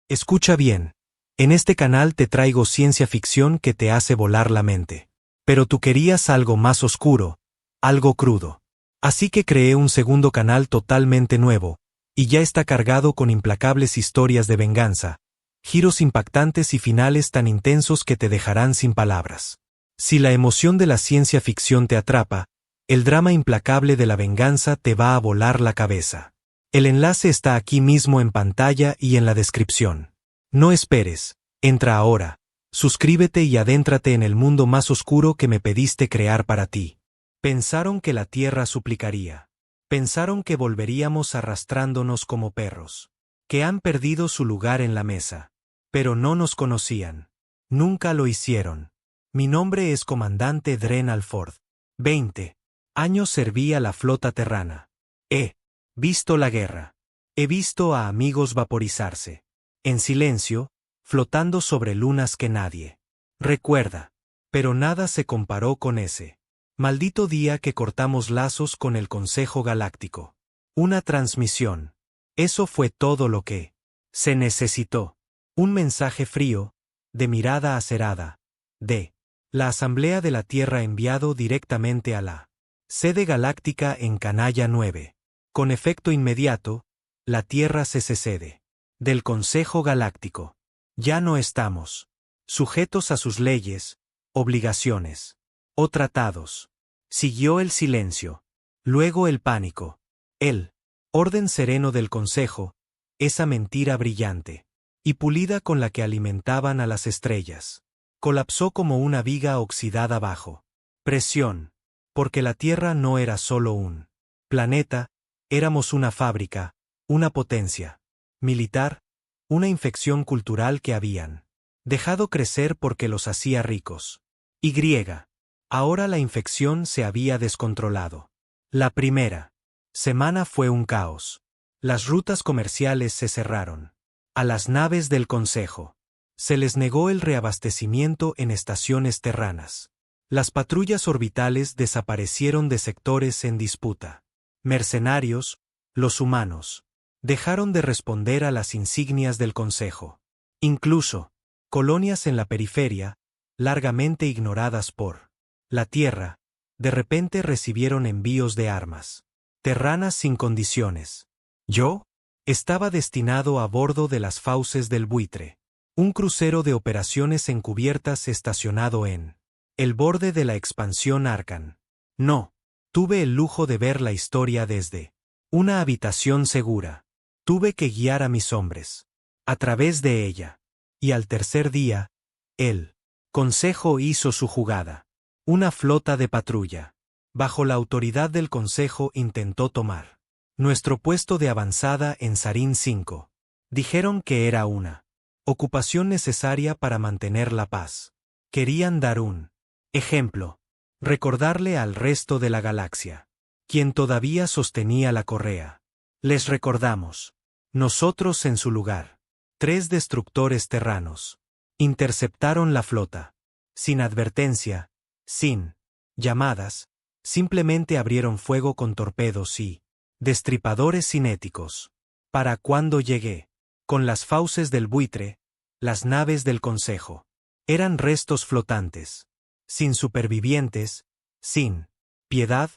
Escucha bien. En este canal te traigo ciencia ficción que te hace volar la mente. Pero tú querías algo más oscuro, algo crudo. Así que creé un segundo canal totalmente nuevo, y ya está cargado con implacables historias de venganza, giros impactantes y finales tan intensos que te dejarán sin palabras. Si la emoción de la ciencia ficción te atrapa, el drama implacable de la venganza te va a volar la cabeza. El enlace está aquí mismo en pantalla y en la descripción. No esperes, entra ahora, suscríbete y adéntrate en el mundo más oscuro que me pediste crear para ti. Pensaron que la tierra suplicaría. Pensaron que volveríamos arrastrándonos como perros. Que han perdido su lugar en la mesa. Pero no nos conocían. Nunca lo hicieron. Mi nombre es Comandante Dren Alford. 20 años serví a la flota terrana. He visto la guerra. He visto a amigos vaporizarse. En silencio, flotando sobre lunas que nadie recuerda. Pero nada se comparó con ese maldito día que cortamos lazos con el Consejo Galáctico. Una transmisión. Eso fue todo lo que se necesitó. Un mensaje frío, de mirada acerada, de la Asamblea de la Tierra enviado directamente a la sede galáctica en Canalla 9. Con efecto inmediato, la Tierra se secede del Consejo Galáctico. Ya no estamos sujetos a sus leyes, obligaciones o tratados. Siguió el silencio, luego el pánico, el orden sereno del Consejo, esa mentira brillante y pulida con la que alimentaban a las estrellas. Colapsó como una viga oxidada bajo presión, porque la Tierra no era solo un planeta, éramos una fábrica, una potencia militar, una infección cultural que habían dejado crecer porque los hacía ricos. Y ahora la infección se había descontrolado. La primera semana fue un caos. Las rutas comerciales se cerraron. A las naves del Consejo se les negó el reabastecimiento en estaciones terranas. Las patrullas orbitales desaparecieron de sectores en disputa. Mercenarios, los humanos, dejaron de responder a las insignias del Consejo. Incluso, colonias en la periferia, largamente ignoradas por la Tierra, de repente recibieron envíos de armas terranas sin condiciones. Yo estaba destinado a bordo de las Fauces del Buitre, un crucero de operaciones encubiertas estacionado en el borde de la expansión Arcan. No, tuve el lujo de ver la historia desde una habitación segura. Tuve que guiar a mis hombres a través de ella. Y al tercer día, el Consejo hizo su jugada. Una flota de patrulla, bajo la autoridad del Consejo, intentó tomar nuestro puesto de avanzada en Sarin 5. Dijeron que era una ocupación necesaria para mantener la paz. Querían dar un ejemplo, recordarle al resto de la galaxia, quien todavía sostenía la correa. Les recordamos, nosotros en su lugar. 3 destructores terranos interceptaron la flota. Sin advertencia, sin llamadas, simplemente abrieron fuego con torpedos y destripadores cinéticos. Para cuando llegué, con las Fauces del Buitre, las naves del Consejo eran restos flotantes, sin supervivientes, sin piedad,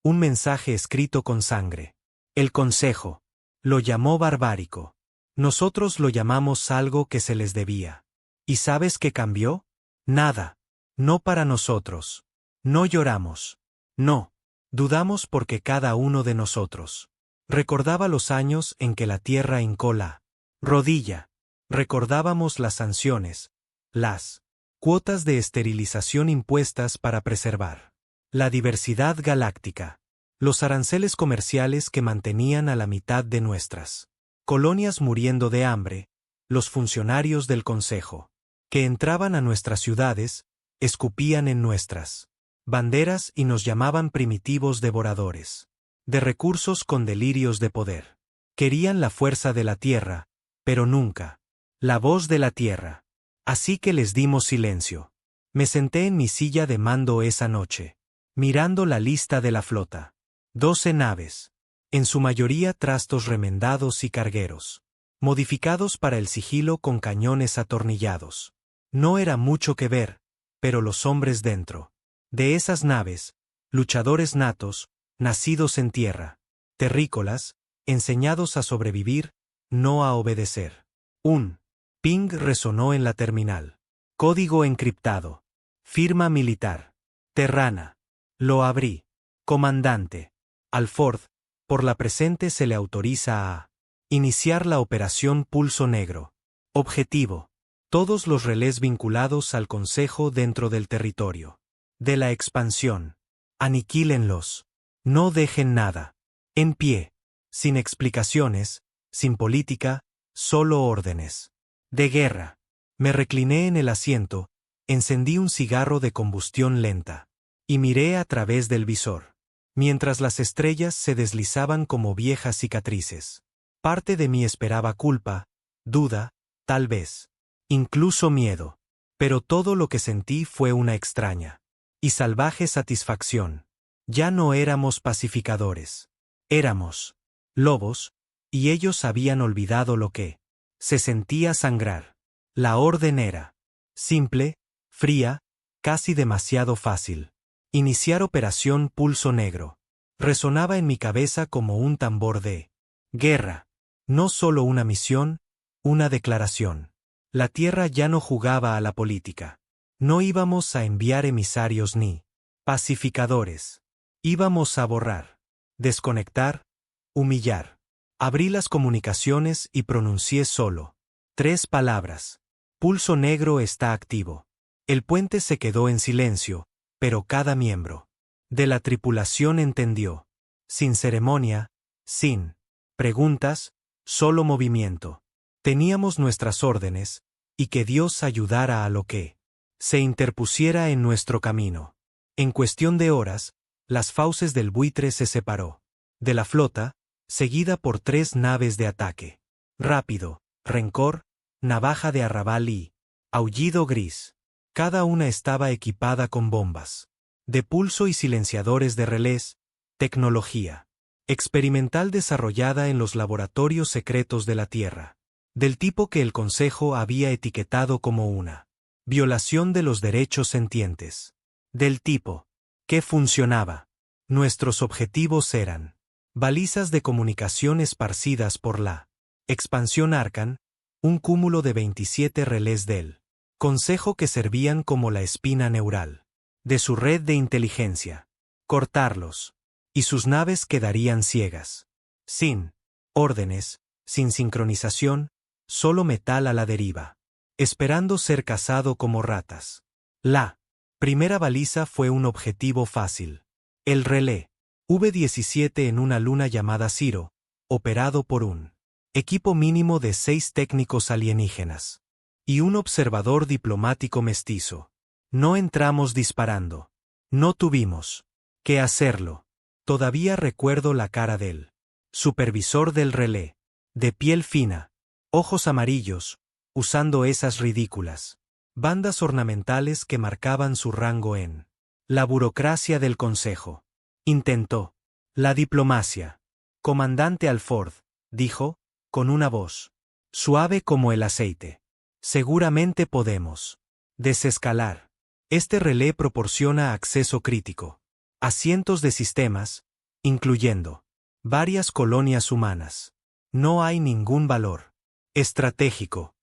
un mensaje escrito con sangre. El Consejo lo llamó barbárico. Nosotros lo llamamos algo que se les debía. ¿Y sabes qué cambió? Nada. No para nosotros. No lloramos. No. Dudamos porque cada uno de nosotros recordaba los años en que la Tierra hincó la rodilla. Recordábamos las sanciones, las cuotas de esterilización impuestas para preservar la diversidad galáctica, los aranceles comerciales que mantenían a la mitad de nuestras colonias muriendo de hambre, los funcionarios del Consejo que entraban a nuestras ciudades, escupían en nuestras banderas y nos llamaban primitivos devoradores de recursos con delirios de poder. Querían la fuerza de la Tierra, pero nunca la voz de la Tierra. Así que les dimos silencio. Me senté en mi silla de mando esa noche, mirando la lista de la flota. 12 naves, en su mayoría trastos remendados y cargueros. modificados para el sigilo con cañones atornillados. No era mucho que ver, pero los hombres dentro de esas naves, luchadores natos, nacidos en tierra, terrícolas, enseñados a sobrevivir, no a obedecer. Un ping resonó en la terminal. Código encriptado. Firma militar. Terrana. Lo abrí. Comandante. Alford, por la presente se le autoriza a iniciar la operación Pulso Negro. Objetivo. Todos los relés vinculados al Consejo dentro del territorio de la expansión. Aniquílenlos. No dejen nada. En pie. Sin explicaciones, sin política, solo órdenes. De guerra. Me recliné en el asiento, encendí un cigarro de combustión lenta. Y miré a través del visor. Mientras las estrellas se deslizaban como viejas cicatrices. Parte de mí esperaba culpa, duda, tal vez. Incluso miedo. Pero todo lo que sentí fue una extraña y salvaje satisfacción. Ya no éramos pacificadores. Éramos lobos, y ellos habían olvidado lo que se sentía sangrar. La orden era simple, fría, casi demasiado fácil. Iniciar operación Pulso Negro. Resonaba en mi cabeza como un tambor de guerra. No solo una misión, una declaración. La Tierra ya no jugaba a la política. No íbamos a enviar emisarios ni pacificadores. Íbamos a borrar, desconectar, humillar. Abrí las comunicaciones y pronuncié solo 3 palabras. Pulso Negro está activo. El puente se quedó en silencio, pero cada miembro de la tripulación entendió. Sin ceremonia, sin preguntas, solo movimiento. Teníamos nuestras órdenes, y que Dios ayudara a lo que se interpusiera en nuestro camino. En cuestión de horas, las fauces del buitre se separó de la flota, seguida por 3 naves de ataque. Rápido, Rencor, navaja de arrabal y aullido gris. Cada una estaba equipada con bombas de pulso y silenciadores de relés, tecnología experimental desarrollada en los laboratorios secretos de la Tierra, del tipo que el Consejo había etiquetado como una violación de los derechos sentientes. Del tipo que funcionaba. Nuestros objetivos eran balizas de comunicación esparcidas por la expansión Arcan, un cúmulo de 27 relés del Consejo que servían como la espina neural de su red de inteligencia. Cortarlos. Y sus naves quedarían ciegas. Sin órdenes, sin sincronización, solo metal a la deriva. Esperando ser cazado como ratas. La primera baliza fue un objetivo fácil. El relé V-17 en una luna llamada Ciro, operado por un equipo mínimo de 6 técnicos alienígenas. Y un observador diplomático mestizo. No entramos disparando. No tuvimos que hacerlo. Todavía recuerdo la cara del supervisor del relé, de piel fina, ojos amarillos, usando esas ridículas bandas ornamentales que marcaban su rango en la burocracia del Consejo. Intentó la diplomacia. Comandante Alford, dijo, con una voz suave como el aceite. Seguramente podemos desescalar. Este relé proporciona acceso crítico a cientos de sistemas, incluyendo varias colonias humanas. No hay ningún valor estratégico.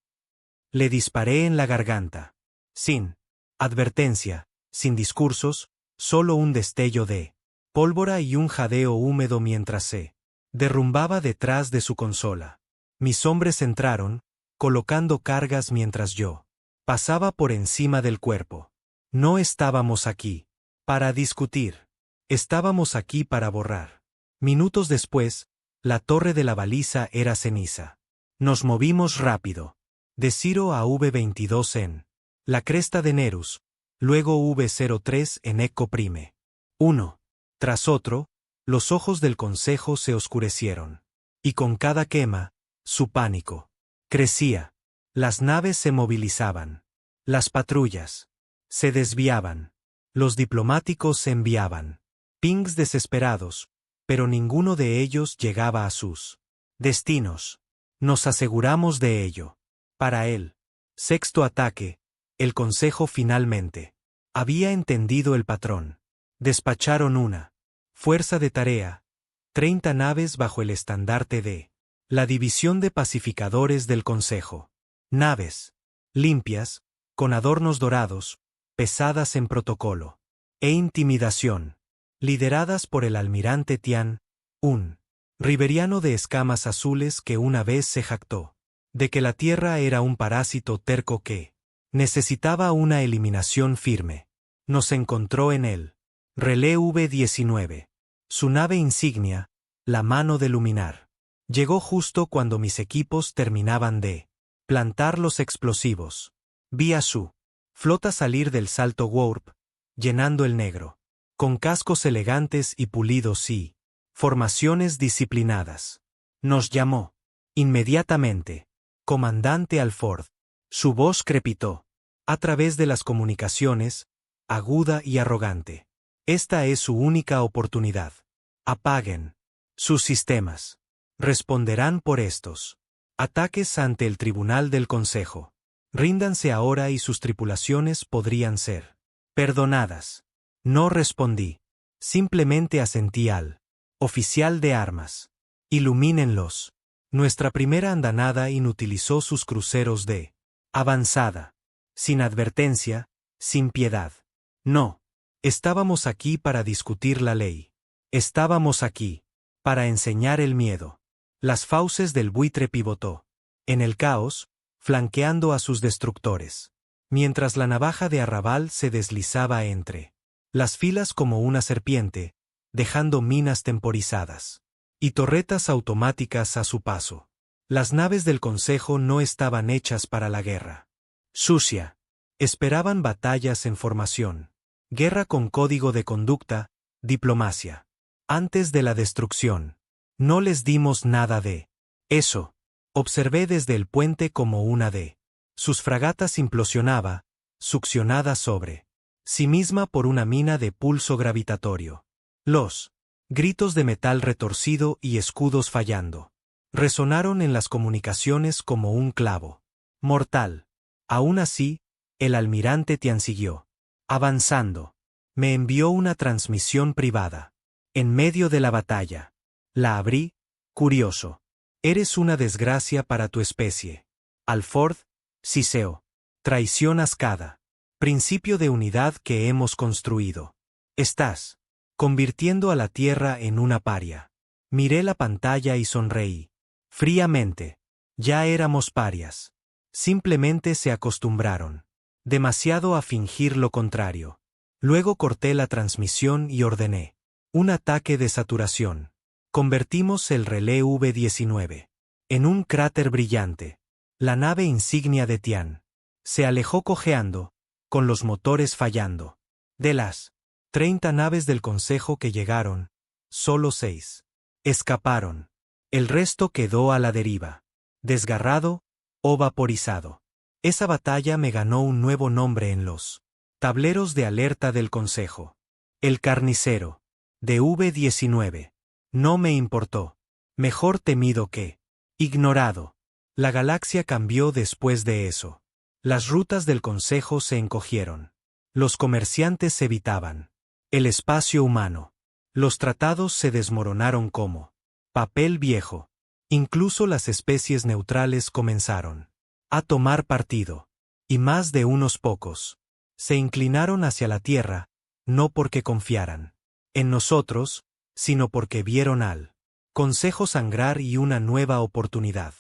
Le disparé en la garganta. Sin advertencia, sin discursos, solo un destello de pólvora y un jadeo húmedo mientras se derrumbaba detrás de su consola. Mis hombres entraron, colocando cargas mientras yo pasaba por encima del cuerpo. No estábamos aquí para discutir. Estábamos aquí para borrar. Minutos después, la torre de la baliza era ceniza. Nos movimos rápido. De Ciro a V-22 en la cresta de Nerus, luego V-03 en Eco Prime. Uno tras otro, los ojos del Consejo se oscurecieron. Y con cada quema, su pánico crecía. Las naves se movilizaban. Las patrullas se desviaban. Los diplomáticos se enviaban pings desesperados, pero ninguno de ellos llegaba a sus destinos. Nos aseguramos de ello. Para el sexto ataque, el Consejo finalmente había entendido el patrón. Despacharon una fuerza de tarea, 30 naves bajo el estandarte de la División de Pacificadores del Consejo. Naves limpias, con adornos dorados, pesadas en protocolo e intimidación, lideradas por el almirante Tian, un riberiano de escamas azules que una vez se jactó de que la Tierra era un parásito terco que necesitaba una eliminación firme. Nos encontró en el Relé V-19. Su nave insignia, la Mano de Luminar, llegó justo cuando mis equipos terminaban de plantar los explosivos. Vi a su flota salir del salto warp, llenando el negro, con cascos elegantes y pulidos y formaciones disciplinadas. Nos llamó inmediatamente Comandante Alford. Su voz crepitó a través de las comunicaciones, aguda y arrogante. Esta es su única oportunidad. Apaguen sus sistemas. Responderán por estos ataques ante el Tribunal del Consejo. Ríndanse ahora y sus tripulaciones podrían ser perdonadas. No respondí. Simplemente asentí al oficial de armas. Ilumínenlos. Nuestra primera andanada inutilizó sus cruceros de avanzada. Sin advertencia, sin piedad. No. Estábamos aquí para discutir la ley. Estábamos aquí para enseñar el miedo. Las fauces del buitre pivotó en el caos, flanqueando a sus destructores, mientras la navaja de Arrabal se deslizaba entre las filas como una serpiente, dejando minas temporizadas y torretas automáticas a su paso. Las naves del Consejo no estaban hechas para la guerra sucia. Esperaban batallas en formación, guerra con código de conducta, diplomacia. Antes de la destrucción, no les dimos nada de eso. Observé desde el puente como una de sus fragatas implosionaba, succionada sobre sí misma por una mina de pulso gravitatorio. Los gritos de metal retorcido y escudos fallando resonaron en las comunicaciones como un clavo mortal. Aún así, el almirante Tian siguió avanzando. Me envió una transmisión privada en medio de la batalla. La abrí, curioso. Eres una desgracia para tu especie. Alford, Siseo. Traición ascada. Principio de unidad que hemos construido. Estás convirtiendo a la Tierra en una paria. Miré la pantalla y sonreí. Fríamente. Ya éramos parias. Simplemente se acostumbraron demasiado a fingir lo contrario. Luego corté la transmisión y ordené un ataque de saturación. Convertimos el Relé V-19 en un cráter brillante. La nave insignia de Tian se alejó cojeando, con los motores fallando. De las 30 naves del Consejo que llegaron, solo 6 escaparon. El resto quedó a la deriva, desgarrado o vaporizado. Esa batalla me ganó un nuevo nombre en los tableros de alerta del Consejo. El carnicero, de V-19. No me importó. Mejor temido que ignorado. La galaxia cambió después de eso. Las rutas del Consejo se encogieron. Los comerciantes se evitaban el espacio humano. Los tratados se desmoronaron como papel viejo. Incluso las especies neutrales comenzaron a tomar partido. Y más de unos pocos se inclinaron hacia la Tierra, no porque confiaran en nosotros, sino porque vieron al Consejo sangrar y una nueva oportunidad.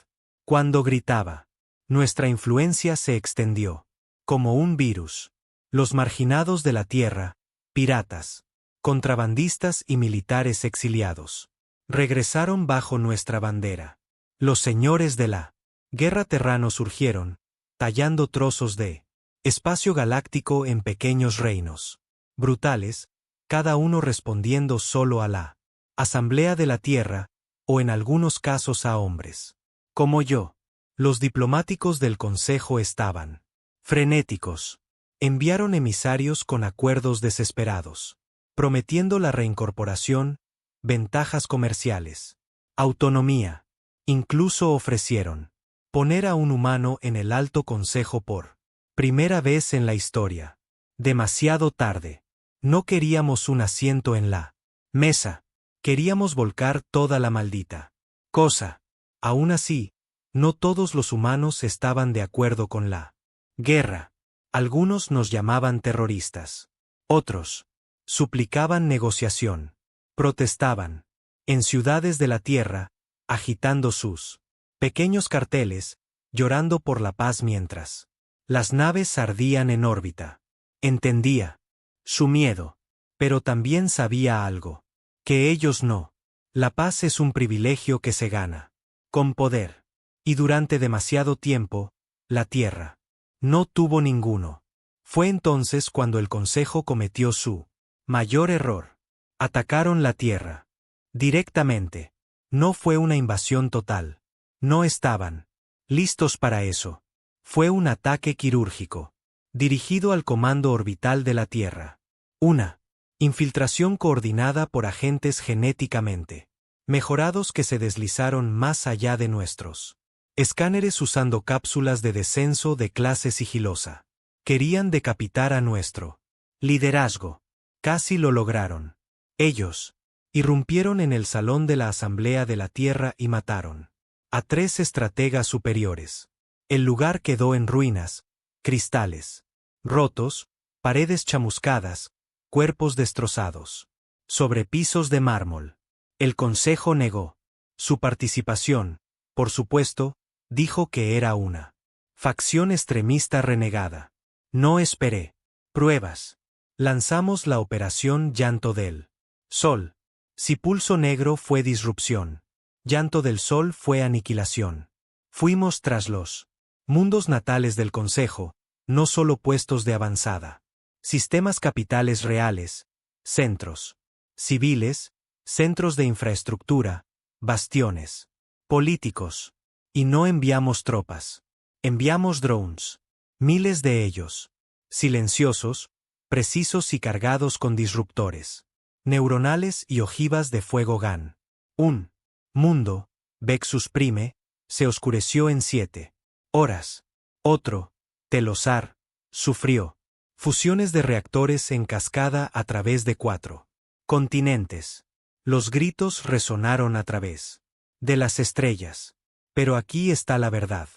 Cuando gritaba, nuestra influencia se extendió como un virus. Los marginados de la Tierra, piratas, contrabandistas y militares exiliados, regresaron bajo nuestra bandera. Los señores de la guerra terrano surgieron, tallando trozos de espacio galáctico en pequeños reinos brutales, cada uno respondiendo solo a la Asamblea de la Tierra, o en algunos casos a hombres como yo. Los diplomáticos del Consejo estaban frenéticos. Enviaron emisarios con acuerdos desesperados, prometiendo la reincorporación, ventajas comerciales, autonomía, Incluso ofrecieron poner a un humano en el Alto Consejo por primera vez en la historia. Demasiado tarde. No queríamos un asiento en la mesa. Queríamos volcar toda la maldita cosa. Aún así, no todos los humanos estaban de acuerdo con la guerra. Algunos nos llamaban terroristas. Otros suplicaban negociación. Protestaban en ciudades de la Tierra, agitando sus pequeños carteles, llorando por la paz mientras las naves ardían en órbita. Entendía su miedo, pero también sabía algo, que ellos no. La paz es un privilegio que se gana con poder. Y durante demasiado tiempo, la Tierra no tuvo ninguno. Fue entonces cuando el Consejo cometió su mayor error. Atacaron la Tierra directamente. No fue una invasión total. No estaban listos para eso. Fue un ataque quirúrgico, dirigido al comando orbital de la Tierra. Una infiltración coordinada por agentes genéticamente mejorados que se deslizaron más allá de nuestros escáneres usando cápsulas de descenso de clase sigilosa. Querían decapitar a nuestro liderazgo. Casi lo lograron. Ellos irrumpieron en el salón de la Asamblea de la Tierra y mataron a 3 estrategas superiores. El lugar quedó en ruinas, cristales rotos, paredes chamuscadas, cuerpos destrozados. Sobre pisos de mármol. El Consejo negó su participación, por supuesto, dijo que era una facción extremista renegada. No esperé pruebas. Lanzamos la operación Llanto del Sol. Si Pulso Negro fue disrupción, Llanto del Sol fue aniquilación. Fuimos tras los mundos natales del Consejo, no solo puestos de avanzada. Sistemas capitales reales, centros civiles, centros de infraestructura, bastiones políticos. Y no enviamos tropas. Enviamos drones. Miles de ellos. Silenciosos, precisos y cargados con disruptores neuronales y ojivas de fuego GAN. Un mundo, Vexus Prime, se oscureció en 7 horas. Otro, Telosar, sufrió fusiones de reactores en cascada a través de 4 continentes. Los gritos resonaron a través de las estrellas. Pero aquí está la verdad.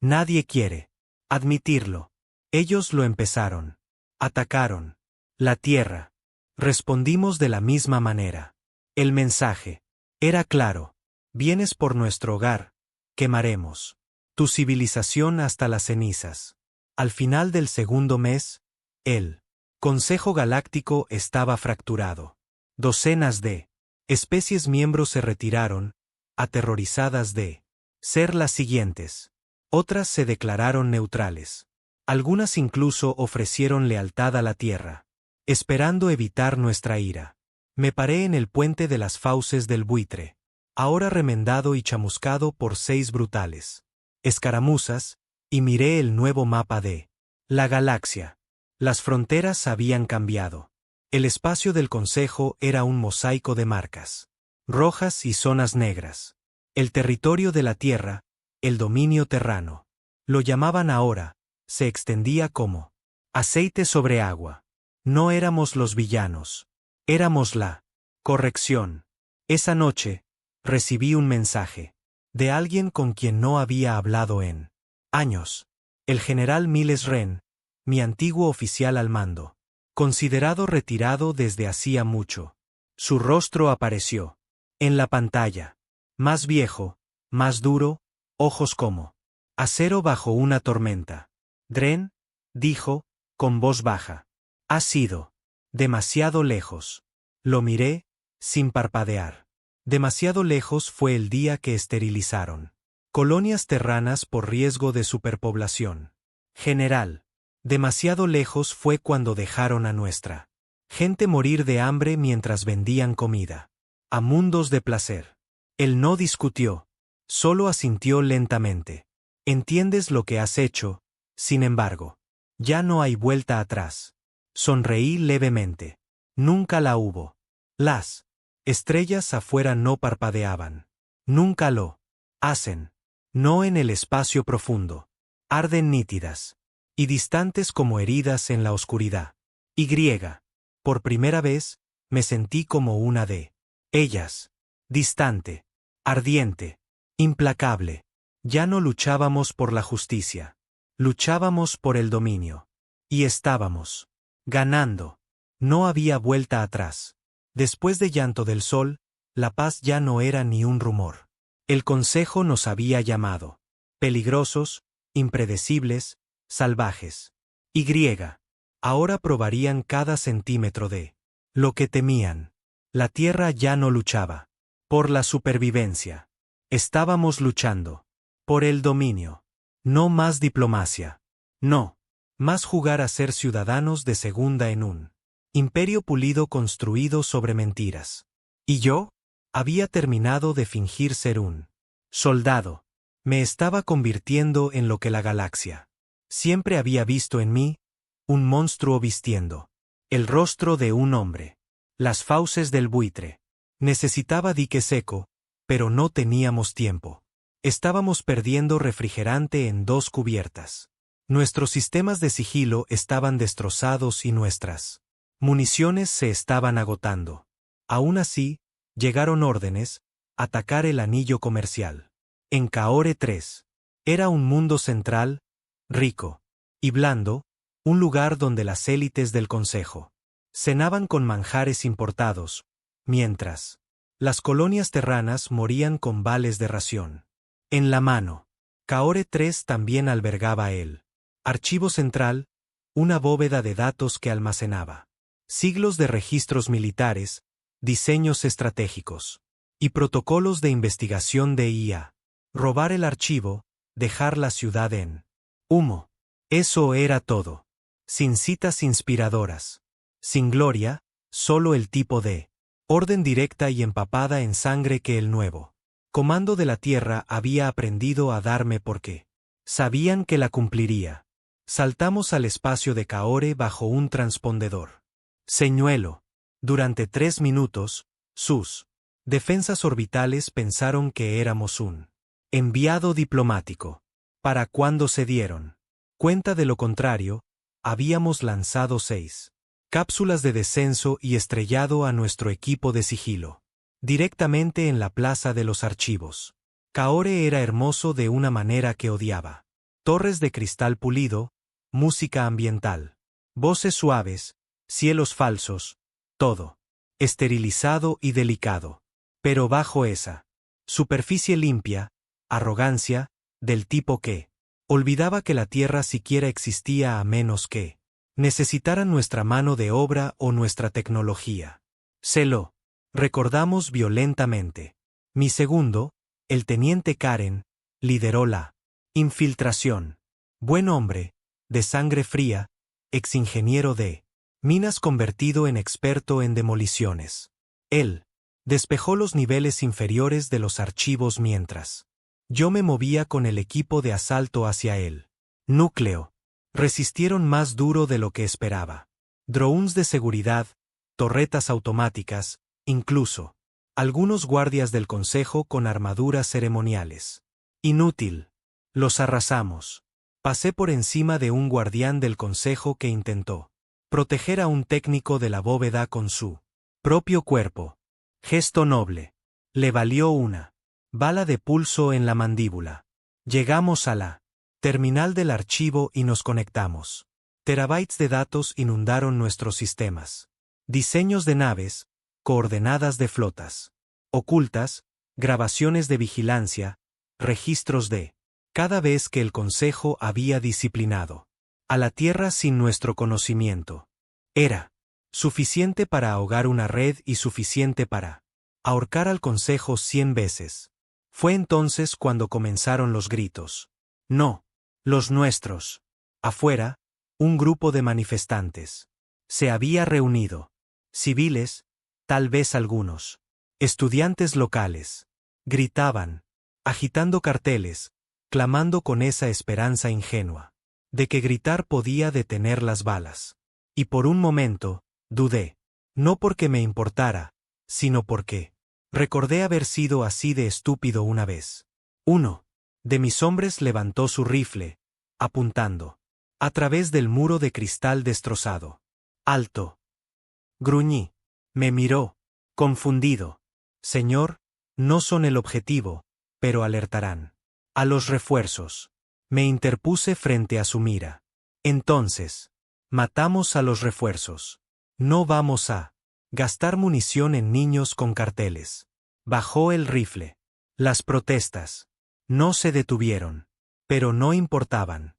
Nadie quiere admitirlo. Ellos lo empezaron. Atacaron la Tierra. Respondimos de la misma manera. El mensaje era claro. Vienes por nuestro hogar. Quemaremos tu civilización hasta las cenizas. Al final del segundo mes, el Consejo Galáctico estaba fracturado. Docenas de especies miembros se retiraron, aterrorizadas de ser las siguientes. Otras se declararon neutrales. Algunas incluso ofrecieron lealtad a la Tierra, esperando evitar nuestra ira. Me paré en el puente de las fauces del buitre, ahora remendado y chamuscado por 6 brutales escaramuzas, y miré el nuevo mapa de la galaxia. Las fronteras habían cambiado. El espacio del Consejo era un mosaico de marcas rojas y zonas negras. El territorio de la Tierra, el dominio terrano. Lo llamaban ahora, se extendía como aceite sobre agua. No éramos los villanos. Éramos la corrección. Esa noche, recibí un mensaje de alguien con quien no había hablado en años. El general Miles Ren, mi antiguo oficial al mando. Considerado retirado desde hacía mucho. Su rostro apareció en la pantalla. Más viejo, más duro, ojos como acero bajo una tormenta. Dren, dijo, con voz baja. Ha sido demasiado lejos. Lo miré, sin parpadear. Demasiado lejos fue el día que esterilizaron colonias terranas por riesgo de superpoblación. General, demasiado lejos fue cuando dejaron a nuestra gente morir de hambre mientras vendían comida a mundos de placer. Él no discutió, solo asintió lentamente. Entiendes lo que has hecho, sin embargo. Ya no hay vuelta atrás. Sonreí levemente. Nunca la hubo. Las estrellas afuera no parpadeaban. Nunca lo hacen. No en el espacio profundo. Arden nítidas. Y distantes como heridas en la oscuridad. Y. Por primera vez, me sentí como una de ellas. Distante. Ardiente. Implacable. Ya no luchábamos por la justicia. Luchábamos por el dominio. Y estábamos ganando. No había vuelta atrás. Después de Llanto del Sol, la paz ya no era ni un rumor. El Consejo nos había llamado. Peligrosos, impredecibles, salvajes. Y. Ahora probarían cada centímetro de lo que temían. La tierra ya no luchaba por la supervivencia. Estábamos luchando por el dominio. No más diplomacia. No. Más jugar a ser ciudadanos de segunda en un imperio pulido construido sobre mentiras. ¿Y yo? Había terminado de fingir ser un soldado. Me estaba convirtiendo en lo que la galaxia siempre había visto en mí, un monstruo vistiendo el rostro de un hombre. Las fauces del buitre. Necesitaba dique seco, pero no teníamos tiempo. Estábamos perdiendo refrigerante en 2 cubiertas. Nuestros sistemas de sigilo estaban destrozados y nuestras municiones se estaban agotando. Aún así, llegaron órdenes: atacar el anillo comercial. En Kaore 3. Era un mundo central, rico y blando, un lugar donde las élites del Consejo cenaban con manjares importados, mientras las colonias terranas morían con vales de ración. En la mano, Kaore 3 también albergaba el Archivo Central, una bóveda de datos que almacenaba siglos de registros militares, diseños estratégicos y protocolos de investigación de IA. Robar el archivo, dejar la ciudad en humo. Eso era todo. Sin citas inspiradoras. Sin gloria, solo el tipo de orden directa y empapada en sangre que el nuevo comando de la Tierra había aprendido a darme porque sabían que la cumpliría. Saltamos al espacio de Kaore bajo un transpondedor. Señuelo. Durante 3 minutos, sus defensas orbitales pensaron que éramos un enviado diplomático. Para cuando se dieron cuenta de lo contrario, habíamos lanzado 6 cápsulas de descenso y estrellado a nuestro equipo de sigilo directamente en la plaza de los archivos. Kaore era hermoso de una manera que odiaba. Torres de cristal pulido, música ambiental, voces suaves, cielos falsos, todo esterilizado y delicado. Pero bajo esa superficie limpia, arrogancia, del tipo que olvidaba que la Tierra siquiera existía a menos que necesitaran nuestra mano de obra o nuestra tecnología. Se lo recordamos violentamente. Mi segundo, el teniente Karen, lideró la infiltración. Buen hombre, de sangre fría, exingeniero de minas convertido en experto en demoliciones. Él despejó los niveles inferiores de los archivos mientras yo me movía con el equipo de asalto hacia el núcleo. Resistieron más duro de lo que esperaba. Drones de seguridad, torretas automáticas, incluso algunos guardias del Consejo con armaduras ceremoniales. Inútil. Los arrasamos. Pasé por encima de un guardián del Consejo que intentó proteger a un técnico de la bóveda con su propio cuerpo. Gesto noble. Le valió una bala de pulso en la mandíbula. Llegamos a la terminal del archivo y nos conectamos. Terabytes de datos inundaron nuestros sistemas. Diseños de naves, coordenadas de flotas ocultas, grabaciones de vigilancia, registros de cada vez que el Consejo había disciplinado a la Tierra sin nuestro conocimiento. Era suficiente para ahogar una red y suficiente para ahorcar al Consejo 100 veces. Fue entonces cuando comenzaron los gritos. No, los nuestros. Afuera, un grupo de manifestantes se había reunido. Civiles, tal vez algunos. Estudiantes locales. Gritaban, agitando carteles, clamando con esa esperanza ingenua de que gritar podía detener las balas. Y por un momento, dudé. No porque me importara, sino porque recordé haber sido así de estúpido una vez. Uno de mis hombres levantó su rifle, apuntando. A través del muro de cristal destrozado. Alto. Gruñí. Me miró, confundido. Señor, no son el objetivo, pero alertarán. A los refuerzos. Me interpuse frente a su mira. Entonces, matamos a los refuerzos. No vamos a gastar munición en niños con carteles. Bajó el rifle. Las protestas no se detuvieron, pero no importaban.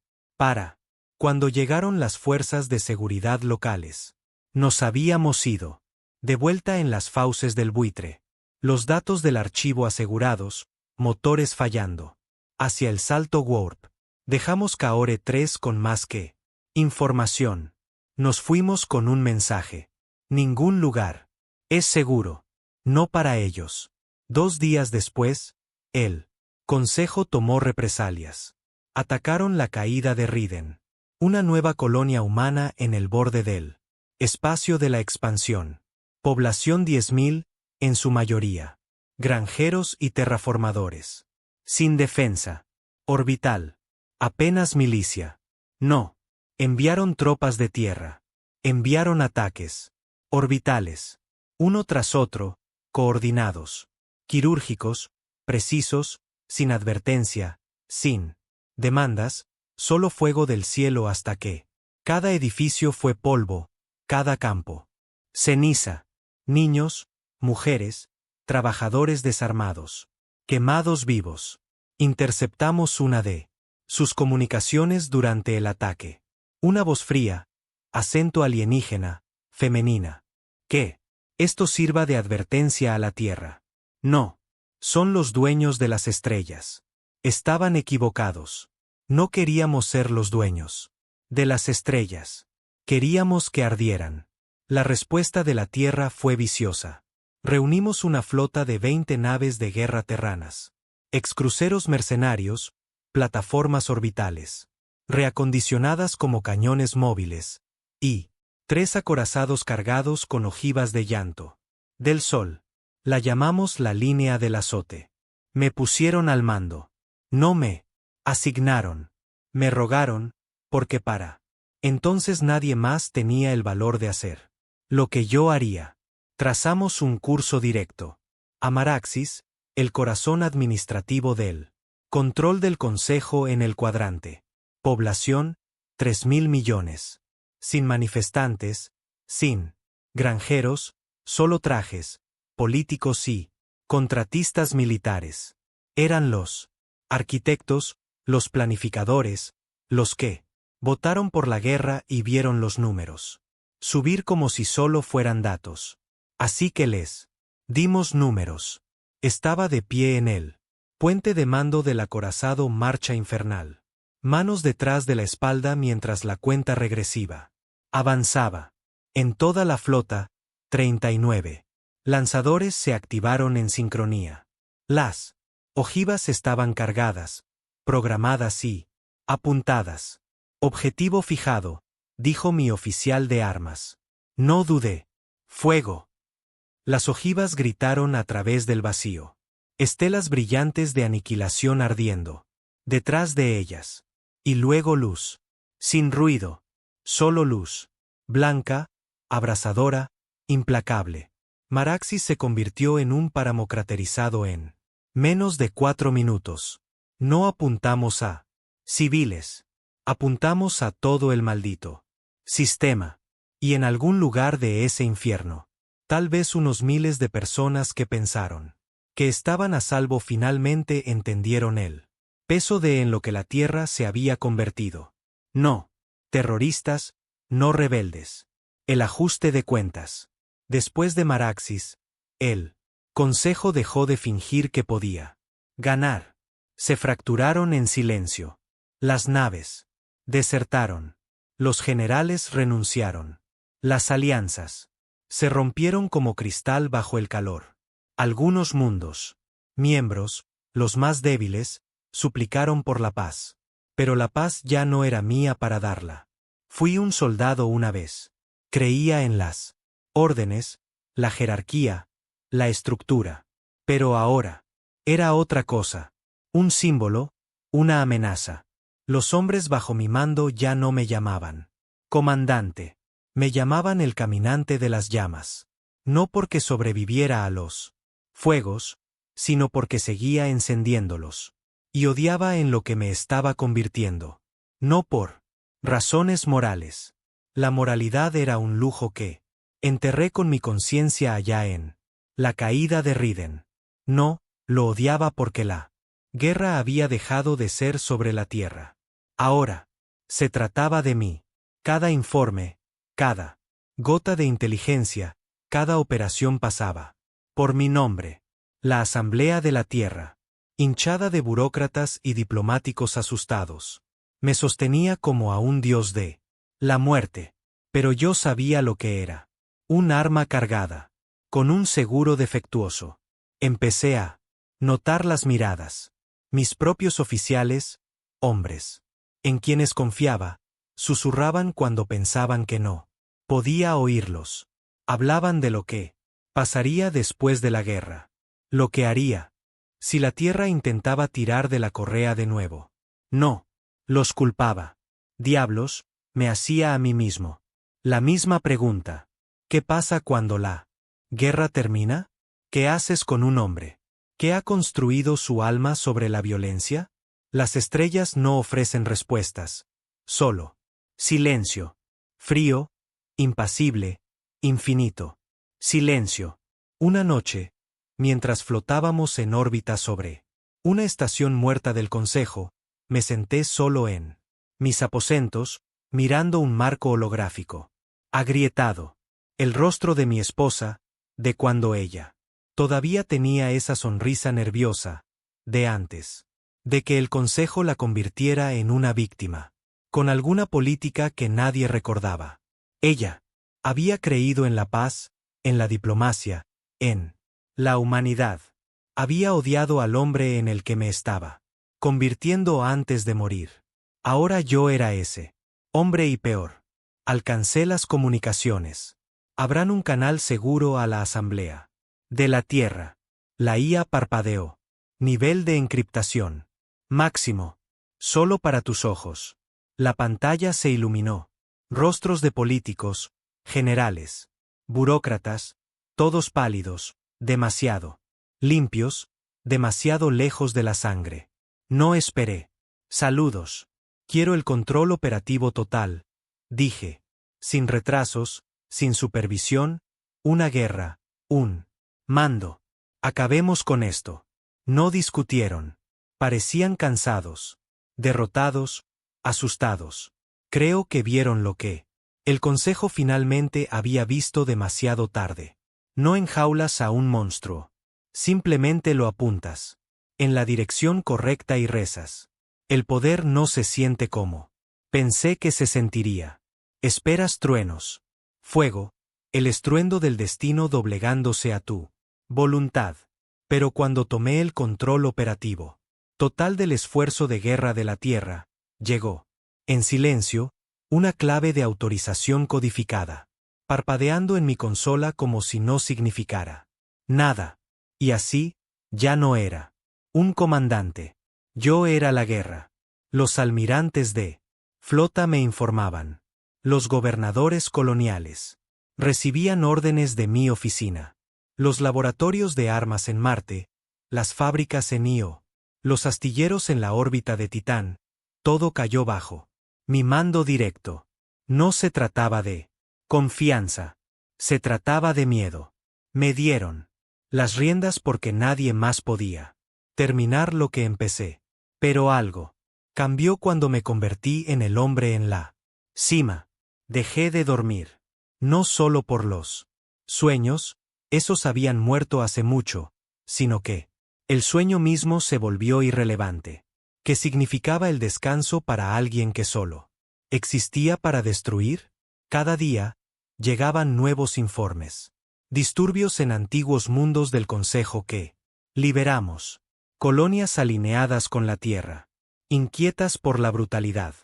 Cuando llegaron las fuerzas de seguridad locales, nos habíamos ido. De vuelta en las fauces del buitre. Los datos del archivo asegurados, motores fallando. Hacia el salto warp. Dejamos Kaore 3 con más que información. Nos fuimos con un mensaje. Ningún lugar es seguro. No para ellos. 2 días después, el Consejo tomó represalias. Atacaron la caída de Riden. Una nueva colonia humana en el borde del espacio de la expansión. Población 10.000, en su mayoría. Granjeros y terraformadores. Sin defensa. Orbital. Apenas milicia. No. Enviaron tropas de tierra. Enviaron ataques. Orbitales. Uno tras otro, coordinados. Quirúrgicos, precisos, sin advertencia, sin demandas, solo fuego del cielo hasta que cada edificio fue polvo, cada campo. Ceniza. Niños, mujeres, trabajadores desarmados. Quemados vivos. Interceptamos una de sus comunicaciones durante el ataque. Una voz fría, acento alienígena, femenina. Que esto sirva de advertencia a la Tierra. No. Son los dueños de las estrellas. Estaban equivocados. No queríamos ser los dueños de las estrellas. Queríamos que ardieran. La respuesta de la Tierra fue viciosa. Reunimos una flota de 20 naves de guerra terranas. Excruceros mercenarios, plataformas orbitales, reacondicionadas como cañones móviles, y 3 acorazados cargados con ojivas de llanto. Del sol. La llamamos la línea del azote. Me pusieron al mando. No me asignaron. Me rogaron, porque entonces nadie más tenía el valor de hacer lo que yo haría. Trazamos un curso directo. A Maraxis, el corazón administrativo del control del Consejo en el cuadrante. Población, 3.000 millones. Sin manifestantes, sin granjeros, solo trajes, políticos y contratistas militares. Eran los arquitectos, los planificadores, los que votaron por la guerra y vieron los números subir como si solo fueran datos. Así que les dimos números. Estaba de pie en el puente de mando del acorazado Marcha Infernal. Manos detrás de la espalda mientras la cuenta regresiva avanzaba. En toda la flota, 39 lanzadores se activaron en sincronía. Las ojivas estaban cargadas, programadas y apuntadas. Objetivo fijado, dijo mi oficial de armas. No dudé. Fuego. Las ojivas gritaron a través del vacío. Estelas brillantes de aniquilación ardiendo. Detrás de ellas. Y luego luz. Sin ruido. Solo luz. Blanca, abrasadora, implacable. Maraxis se convirtió en un páramo craterizado en menos de 4 minutos. No apuntamos a civiles. Apuntamos a todo el maldito sistema. Y en algún lugar de ese infierno, tal vez unos miles de personas que pensaron que estaban a salvo finalmente entendieron el peso de en lo que la Tierra se había convertido. No terroristas, no rebeldes. El ajuste de cuentas. Después de Maraxis, el Consejo dejó de fingir que podía ganar. Se fracturaron en silencio. Las naves desertaron. Los generales renunciaron. Las alianzas se rompieron como cristal bajo el calor. Algunos mundos, miembros, los más débiles, suplicaron por la paz. Pero la paz ya no era mía para darla. Fui un soldado una vez. Creía en las órdenes, la jerarquía, la estructura. Pero ahora, era otra cosa. Un símbolo, una amenaza. Los hombres bajo mi mando ya no me llamaban comandante. Me llamaban el caminante de las llamas. No porque sobreviviera a los fuegos, sino porque seguía encendiéndolos. Y odiaba en lo que me estaba convirtiendo. No por razones morales. La moralidad era un lujo que enterré con mi conciencia allá en la caída de Riden. No, lo odiaba porque la guerra había dejado de ser sobre la tierra. Ahora, se trataba de mí. Cada informe, cada gota de inteligencia, cada operación pasaba por mi nombre. La Asamblea de la Tierra, hinchada de burócratas y diplomáticos asustados, me sostenía como a un dios de la muerte. Pero yo sabía lo que era. Un arma cargada, con un seguro defectuoso. Empecé a notar las miradas. Mis propios oficiales, hombres, en quienes confiaba, susurraban cuando pensaban que no podía oírlos. Hablaban de lo que pasaría después de la guerra. Lo que haría si la tierra intentaba tirar de la correa de nuevo. No, los culpaba. Diablos, me hacía a mí mismo la misma pregunta. ¿Qué pasa cuando la guerra termina? ¿Qué haces con un hombre que ha construido su alma sobre la violencia? Las estrellas no ofrecen respuestas. Solo silencio. Frío, impasible, infinito. Silencio. Una noche, mientras flotábamos en órbita sobre una estación muerta del Consejo, me senté solo en mis aposentos, mirando un marco holográfico. Agrietado. El rostro de mi esposa, de cuando ella todavía tenía esa sonrisa nerviosa, de antes de que el Consejo la convirtiera en una víctima, con alguna política que nadie recordaba. Ella había creído en la paz, en la diplomacia, en la humanidad. Había odiado al hombre en el que me estaba convirtiendo antes de morir. Ahora yo era ese hombre y peor. Alcancé las comunicaciones. Habrán un canal seguro a la Asamblea de la Tierra. La IA parpadeó. Nivel de encriptación máximo. Solo para tus ojos. La pantalla se iluminó. Rostros de políticos, generales, burócratas, todos pálidos, demasiado limpios, demasiado lejos de la sangre. No esperé. Saludos. Quiero el control operativo total, dije. Sin retrasos, sin supervisión, una guerra, un mando. Acabemos con esto. No discutieron. Parecían cansados, derrotados, asustados. Creo que vieron lo que el Consejo finalmente había visto demasiado tarde. No enjaulas a un monstruo. Simplemente lo apuntas en la dirección correcta y rezas. El poder no se siente como pensé que se sentiría. Esperas truenos, fuego, el estruendo del destino doblegándose a tu voluntad. Pero cuando tomé el control operativo total del esfuerzo de guerra de la Tierra, llegó, en silencio, una clave de autorización codificada, parpadeando en mi consola como si no significara nada. Y así, ya no era un comandante. Yo era la guerra. Los almirantes de flota me informaban. Los gobernadores coloniales recibían órdenes de mi oficina. Los laboratorios de armas en Marte, las fábricas en Io, los astilleros en la órbita de Titán, todo cayó bajo mi mando directo. No se trataba de confianza, se trataba de miedo. Me dieron las riendas porque nadie más podía terminar lo que empecé. Pero algo cambió cuando me convertí en el hombre en la cima. Dejé de dormir. No solo por los sueños, esos habían muerto hace mucho, sino que el sueño mismo se volvió irrelevante. ¿Qué significaba el descanso para alguien que solo existía para destruir? Cada día llegaban nuevos informes. Disturbios en antiguos mundos del Consejo que liberamos. Colonias alineadas con la Tierra. Inquietas por la brutalidad.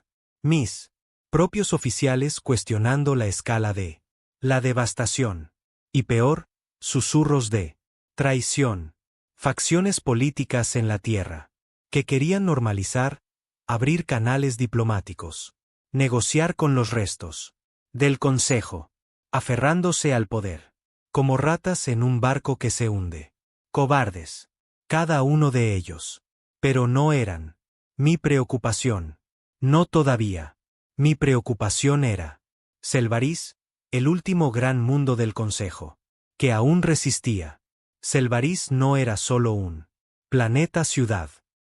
Mis propios oficiales cuestionando la escala de la devastación. Y peor, susurros de traición. Facciones políticas en la Tierra. que querían normalizar, abrir canales diplomáticos, negociar con los restos del Consejo, aferrándose al poder, como ratas en un barco que se hunde. Cobardes, cada uno de ellos. Pero no eran mi preocupación. No todavía. Mi preocupación era Selvarís, el último gran mundo del Consejo, que aún resistía. Selvarís no era solo un planeta-ciudad.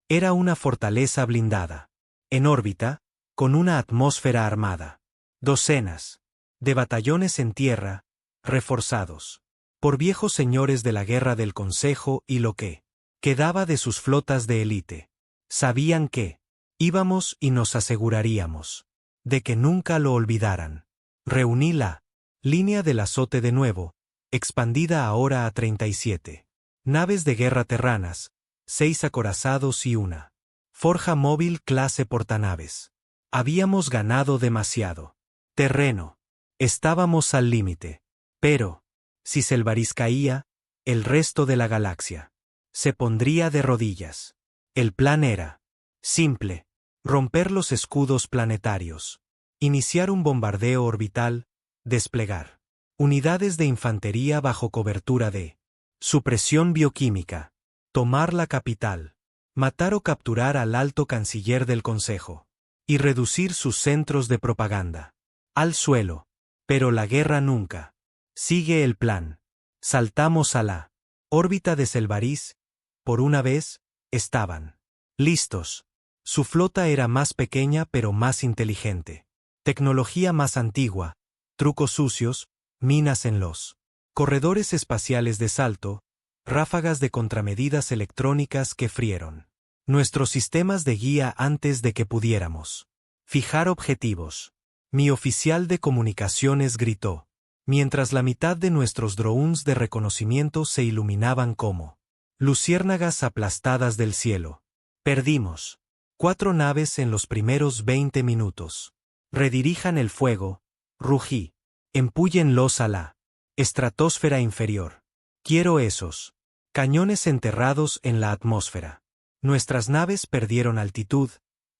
Era una fortaleza blindada, en órbita, con una atmósfera armada. Docenas de batallones en tierra, reforzados por viejos señores de la guerra del Consejo y lo que quedaba de sus flotas de élite. Sabían que íbamos y nos aseguraríamos de que nunca lo olvidaran. Reuní la línea del azote de nuevo, expandida ahora a 37 naves de guerra terranas, 6 acorazados y una forja móvil clase portanaves. Habíamos ganado demasiado terreno. Estábamos al límite. Pero, si Selvarís caía, el resto de la galaxia se pondría de rodillas. El plan era simple: romper los escudos planetarios, iniciar un bombardeo orbital, desplegar unidades de infantería bajo cobertura de supresión bioquímica, tomar la capital, matar o capturar al alto canciller del Consejo, y reducir sus centros de propaganda al suelo. Pero la guerra nunca sigue el plan. Saltamos a la órbita de Selvarís. Por una vez, estaban listos. Su flota era más pequeña pero más inteligente. Tecnología más antigua, trucos sucios, minas en los corredores espaciales de salto, ráfagas de contramedidas electrónicas que frieron nuestros sistemas de guía antes de que pudiéramos fijar objetivos. Mi oficial de comunicaciones gritó, mientras la mitad de nuestros drones de reconocimiento se iluminaban como luciérnagas aplastadas del cielo. Perdimos 4 naves en los primeros 20 minutos. Redirijan el fuego, rugí. Empúyenlos a la estratosfera inferior. Quiero esos cañones enterrados en la atmósfera. Nuestras naves perdieron altitud,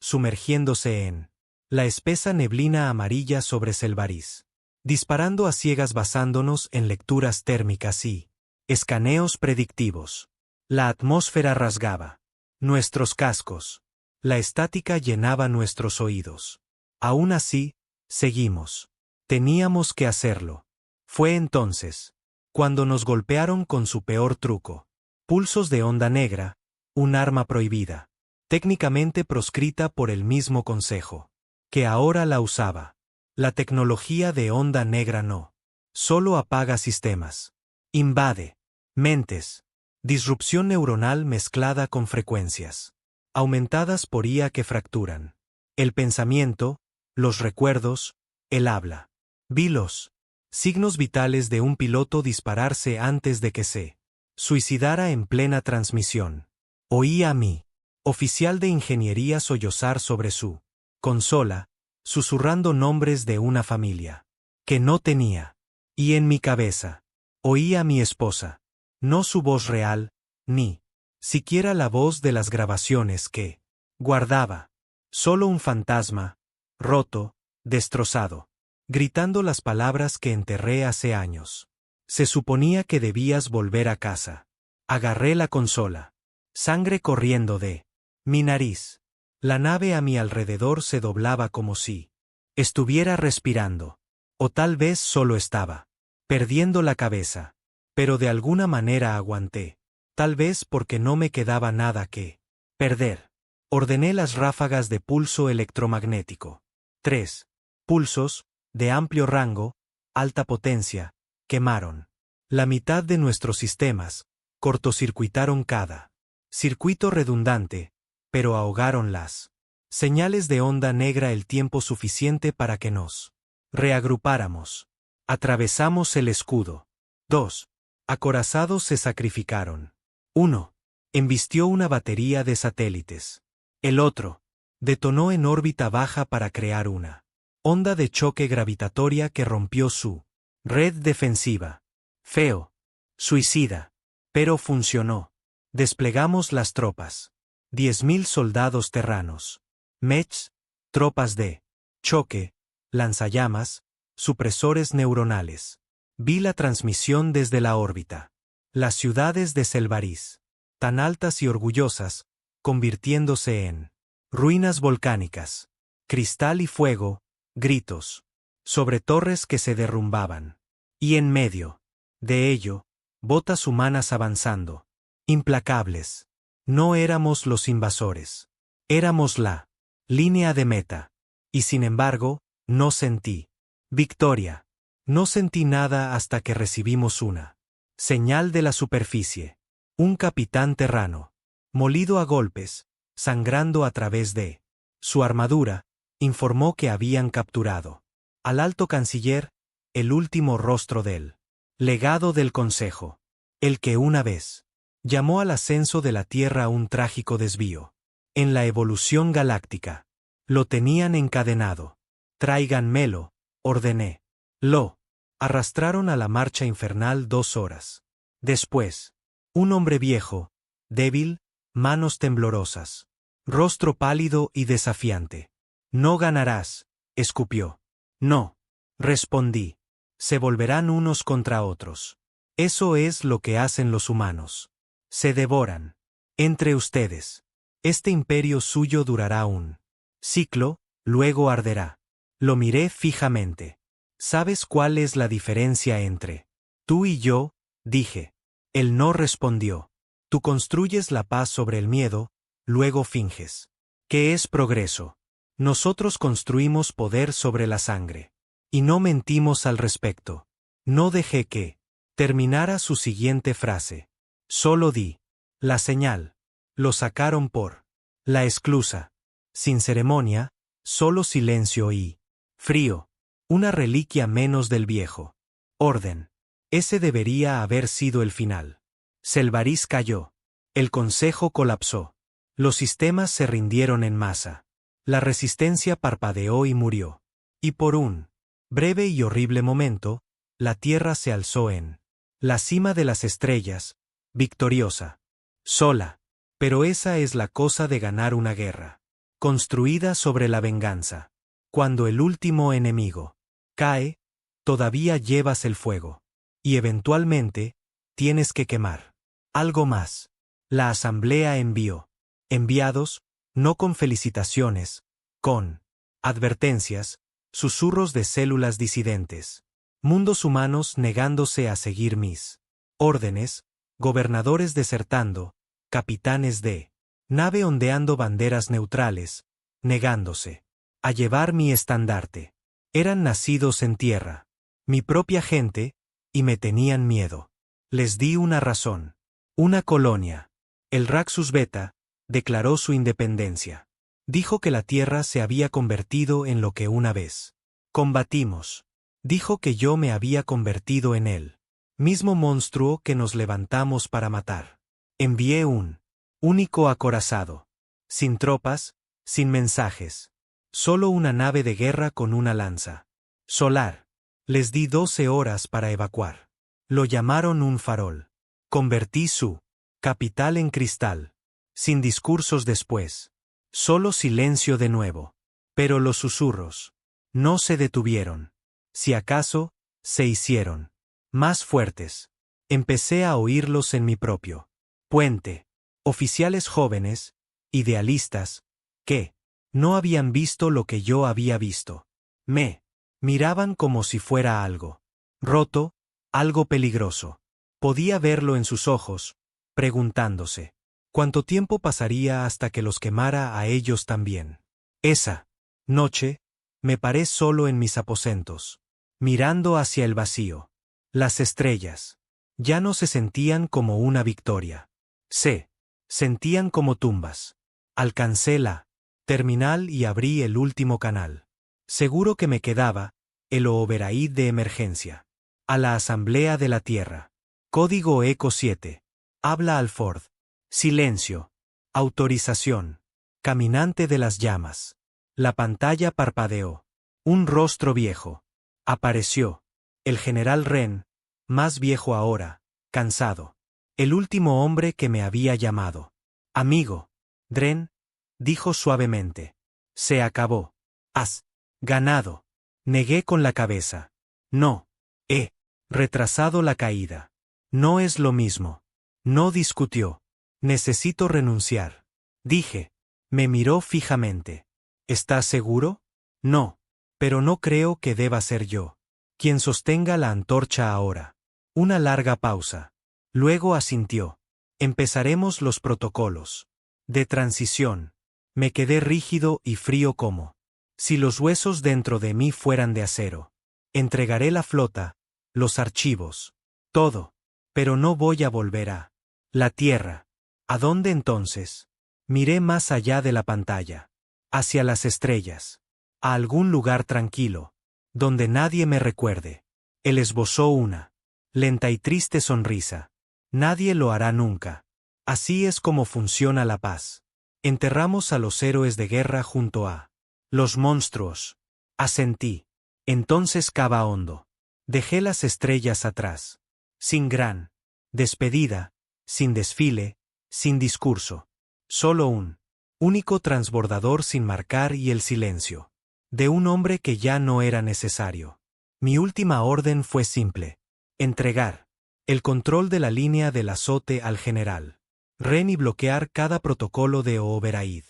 sumergiéndose en la espesa neblina amarilla sobre Selvarís, disparando a ciegas basándonos en lecturas térmicas y escaneos predictivos. La atmósfera rasgaba nuestros cascos. La estática llenaba nuestros oídos. Aún así, seguimos. Teníamos que hacerlo. Fue entonces cuando nos golpearon con su peor truco. Pulsos de onda negra, un arma prohibida, técnicamente proscrita por el mismo Consejo, que ahora la usaba. La tecnología de onda negra no solo apaga sistemas, invade mentes. Disrupción neuronal mezclada con frecuencias aumentadas por IA que fracturan el pensamiento, los recuerdos, el habla. Vi los signos vitales de un piloto dispararse antes de que se suicidara en plena transmisión. Oí a mi oficial de ingeniería sollozar sobre su consola, susurrando nombres de una familia que no tenía. Y en mi cabeza, oí a mi esposa, no su voz real, ni siquiera la voz de las grabaciones que guardaba, solo un fantasma, roto, destrozado, gritando las palabras que enterré hace años. Se suponía que debías volver a casa. Agarré la consola. Sangre corriendo de mi nariz. La nave a mi alrededor se doblaba como si estuviera respirando. O tal vez solo estaba perdiendo la cabeza. Pero de alguna manera aguanté. Tal vez porque no me quedaba nada que perder. Ordené las ráfagas de pulso electromagnético. 3 pulsos, de amplio rango, alta potencia, quemaron la mitad de nuestros sistemas, cortocircuitaron cada circuito redundante, pero ahogaron las señales de onda negra el tiempo suficiente para que nos reagrupáramos. Atravesamos el escudo. 2 acorazados se sacrificaron. 1 embistió una batería de satélites. El otro detonó en órbita baja para crear una onda de choque gravitatoria que rompió su red defensiva. Feo. Suicida. Pero funcionó. Desplegamos las tropas 10.000 soldados terranos. Mechs, tropas de choque, lanzallamas, supresores neuronales. Vi la transmisión desde la órbita. Las ciudades de Selvarís, tan altas y orgullosas, convirtiéndose en ruinas volcánicas. Cristal y fuego, gritos. Sobre torres que se derrumbaban. Y en medio de ello, botas humanas avanzando. Implacables. No éramos los invasores. Éramos la línea de meta. Y sin embargo, no sentí victoria. No sentí nada hasta que recibimos una señal de la superficie. Un capitán terrano, molido a golpes, sangrando a través de su armadura, informó que habían capturado al alto canciller, el último rostro del legado del Consejo, el que una vez llamó al ascenso de la Tierra un trágico desvío. En la evolución galáctica, lo tenían encadenado. Tráiganmelo, ordené. Lo arrastraron a la marcha infernal 2 horas. Después, un hombre viejo, débil, manos temblorosas, rostro pálido y desafiante. No ganarás, escupió. No, respondí. Se volverán unos contra otros. Eso es lo que hacen los humanos. Se devoran. Entre ustedes. Este imperio suyo durará un ciclo, luego arderá. Lo miré fijamente. ¿Sabes cuál es la diferencia entre tú y yo? Dije. Él no respondió. Tú construyes la paz sobre el miedo, luego finges. ¿Qué es progreso? Nosotros construimos poder sobre la sangre. Y no mentimos al respecto. No dejé que terminara su siguiente frase. Solo di la señal. Lo sacaron por la esclusa. Sin ceremonia, solo silencio y frío. Una reliquia menos del viejo orden. Ese debería haber sido el final. Selvarís cayó. El consejo colapsó. Los sistemas se rindieron en masa. La resistencia parpadeó y murió. Y por un breve y horrible momento, la Tierra se alzó en la cima de las estrellas, victoriosa. Sola. Pero esa es la cosa de ganar una guerra. Construida sobre la venganza. Cuando el último enemigo cae, todavía llevas el fuego. Y eventualmente, tienes que quemar. Algo más. La asamblea envió enviados, no con felicitaciones, con advertencias, susurros de células disidentes. Mundos humanos negándose a seguir mis órdenes, gobernadores desertando, capitanes de nave ondeando banderas neutrales, negándose a llevar mi estandarte. Eran nacidos en tierra, mi propia gente, y me tenían miedo. Les di una razón. Una colonia. El Raxus Beta declaró su independencia. Dijo que la Tierra se había convertido en lo que una vez combatimos. Dijo que yo me había convertido en él. Mismo monstruo que nos levantamos para matar. Envié un único acorazado. Sin tropas, sin mensajes. Solo una nave de guerra con una lanza solar. Les di 12 horas para evacuar. Lo llamaron un farol. Convertí su capital en cristal. Sin discursos después. Solo silencio de nuevo. Pero los susurros no se detuvieron. Si acaso, se hicieron más fuertes. Empecé a oírlos en mi propio puente. Oficiales jóvenes, idealistas, que no habían visto lo que yo había visto. Me miraban como si fuera algo roto, algo peligroso. Podía verlo en sus ojos, preguntándose cuánto tiempo pasaría hasta que los quemara a ellos también. Esa noche, me paré solo en mis aposentos, mirando hacia el vacío. Las estrellas ya no se sentían como una victoria. Se sentían como tumbas. Alcancé la terminal y abrí el último canal. Seguro que me quedaba el Overaid de emergencia. A la Asamblea de la Tierra. Código ECO 7. Habla al Ford. Silencio. Autorización. Caminante de las llamas. La pantalla parpadeó. Un rostro viejo apareció. El general Wren, más viejo ahora, cansado. El último hombre que me había llamado amigo. Dren, dijo suavemente. Se acabó. Has ganado. Negué con la cabeza. No. He retrasado la caída. No es lo mismo. No discutió. Necesito renunciar. Dije. Me miró fijamente. ¿Estás seguro? No. Pero no creo que deba ser yo quien sostenga la antorcha ahora. Una larga pausa. Luego asintió. Empezaremos los protocolos de transición. Me quedé rígido y frío como si los huesos dentro de mí fueran de acero. Entregaré la flota, los archivos, todo. Pero no voy a volver a la Tierra. ¿A dónde entonces? Miré más allá de la pantalla. Hacia las estrellas. A algún lugar tranquilo. Donde nadie me recuerde. Él esbozó una lenta y triste sonrisa. Nadie lo hará nunca. Así es como funciona la paz. Enterramos a los héroes de guerra junto a los monstruos. Asentí. Entonces cava hondo. Dejé las estrellas atrás. Sin gran despedida, sin desfile, sin discurso. Solo un único transbordador sin marcar y el silencio de un hombre que ya no era necesario. Mi última orden fue simple. Entregar el control de la línea del azote al general Ren y bloquear cada protocolo de Oberhaid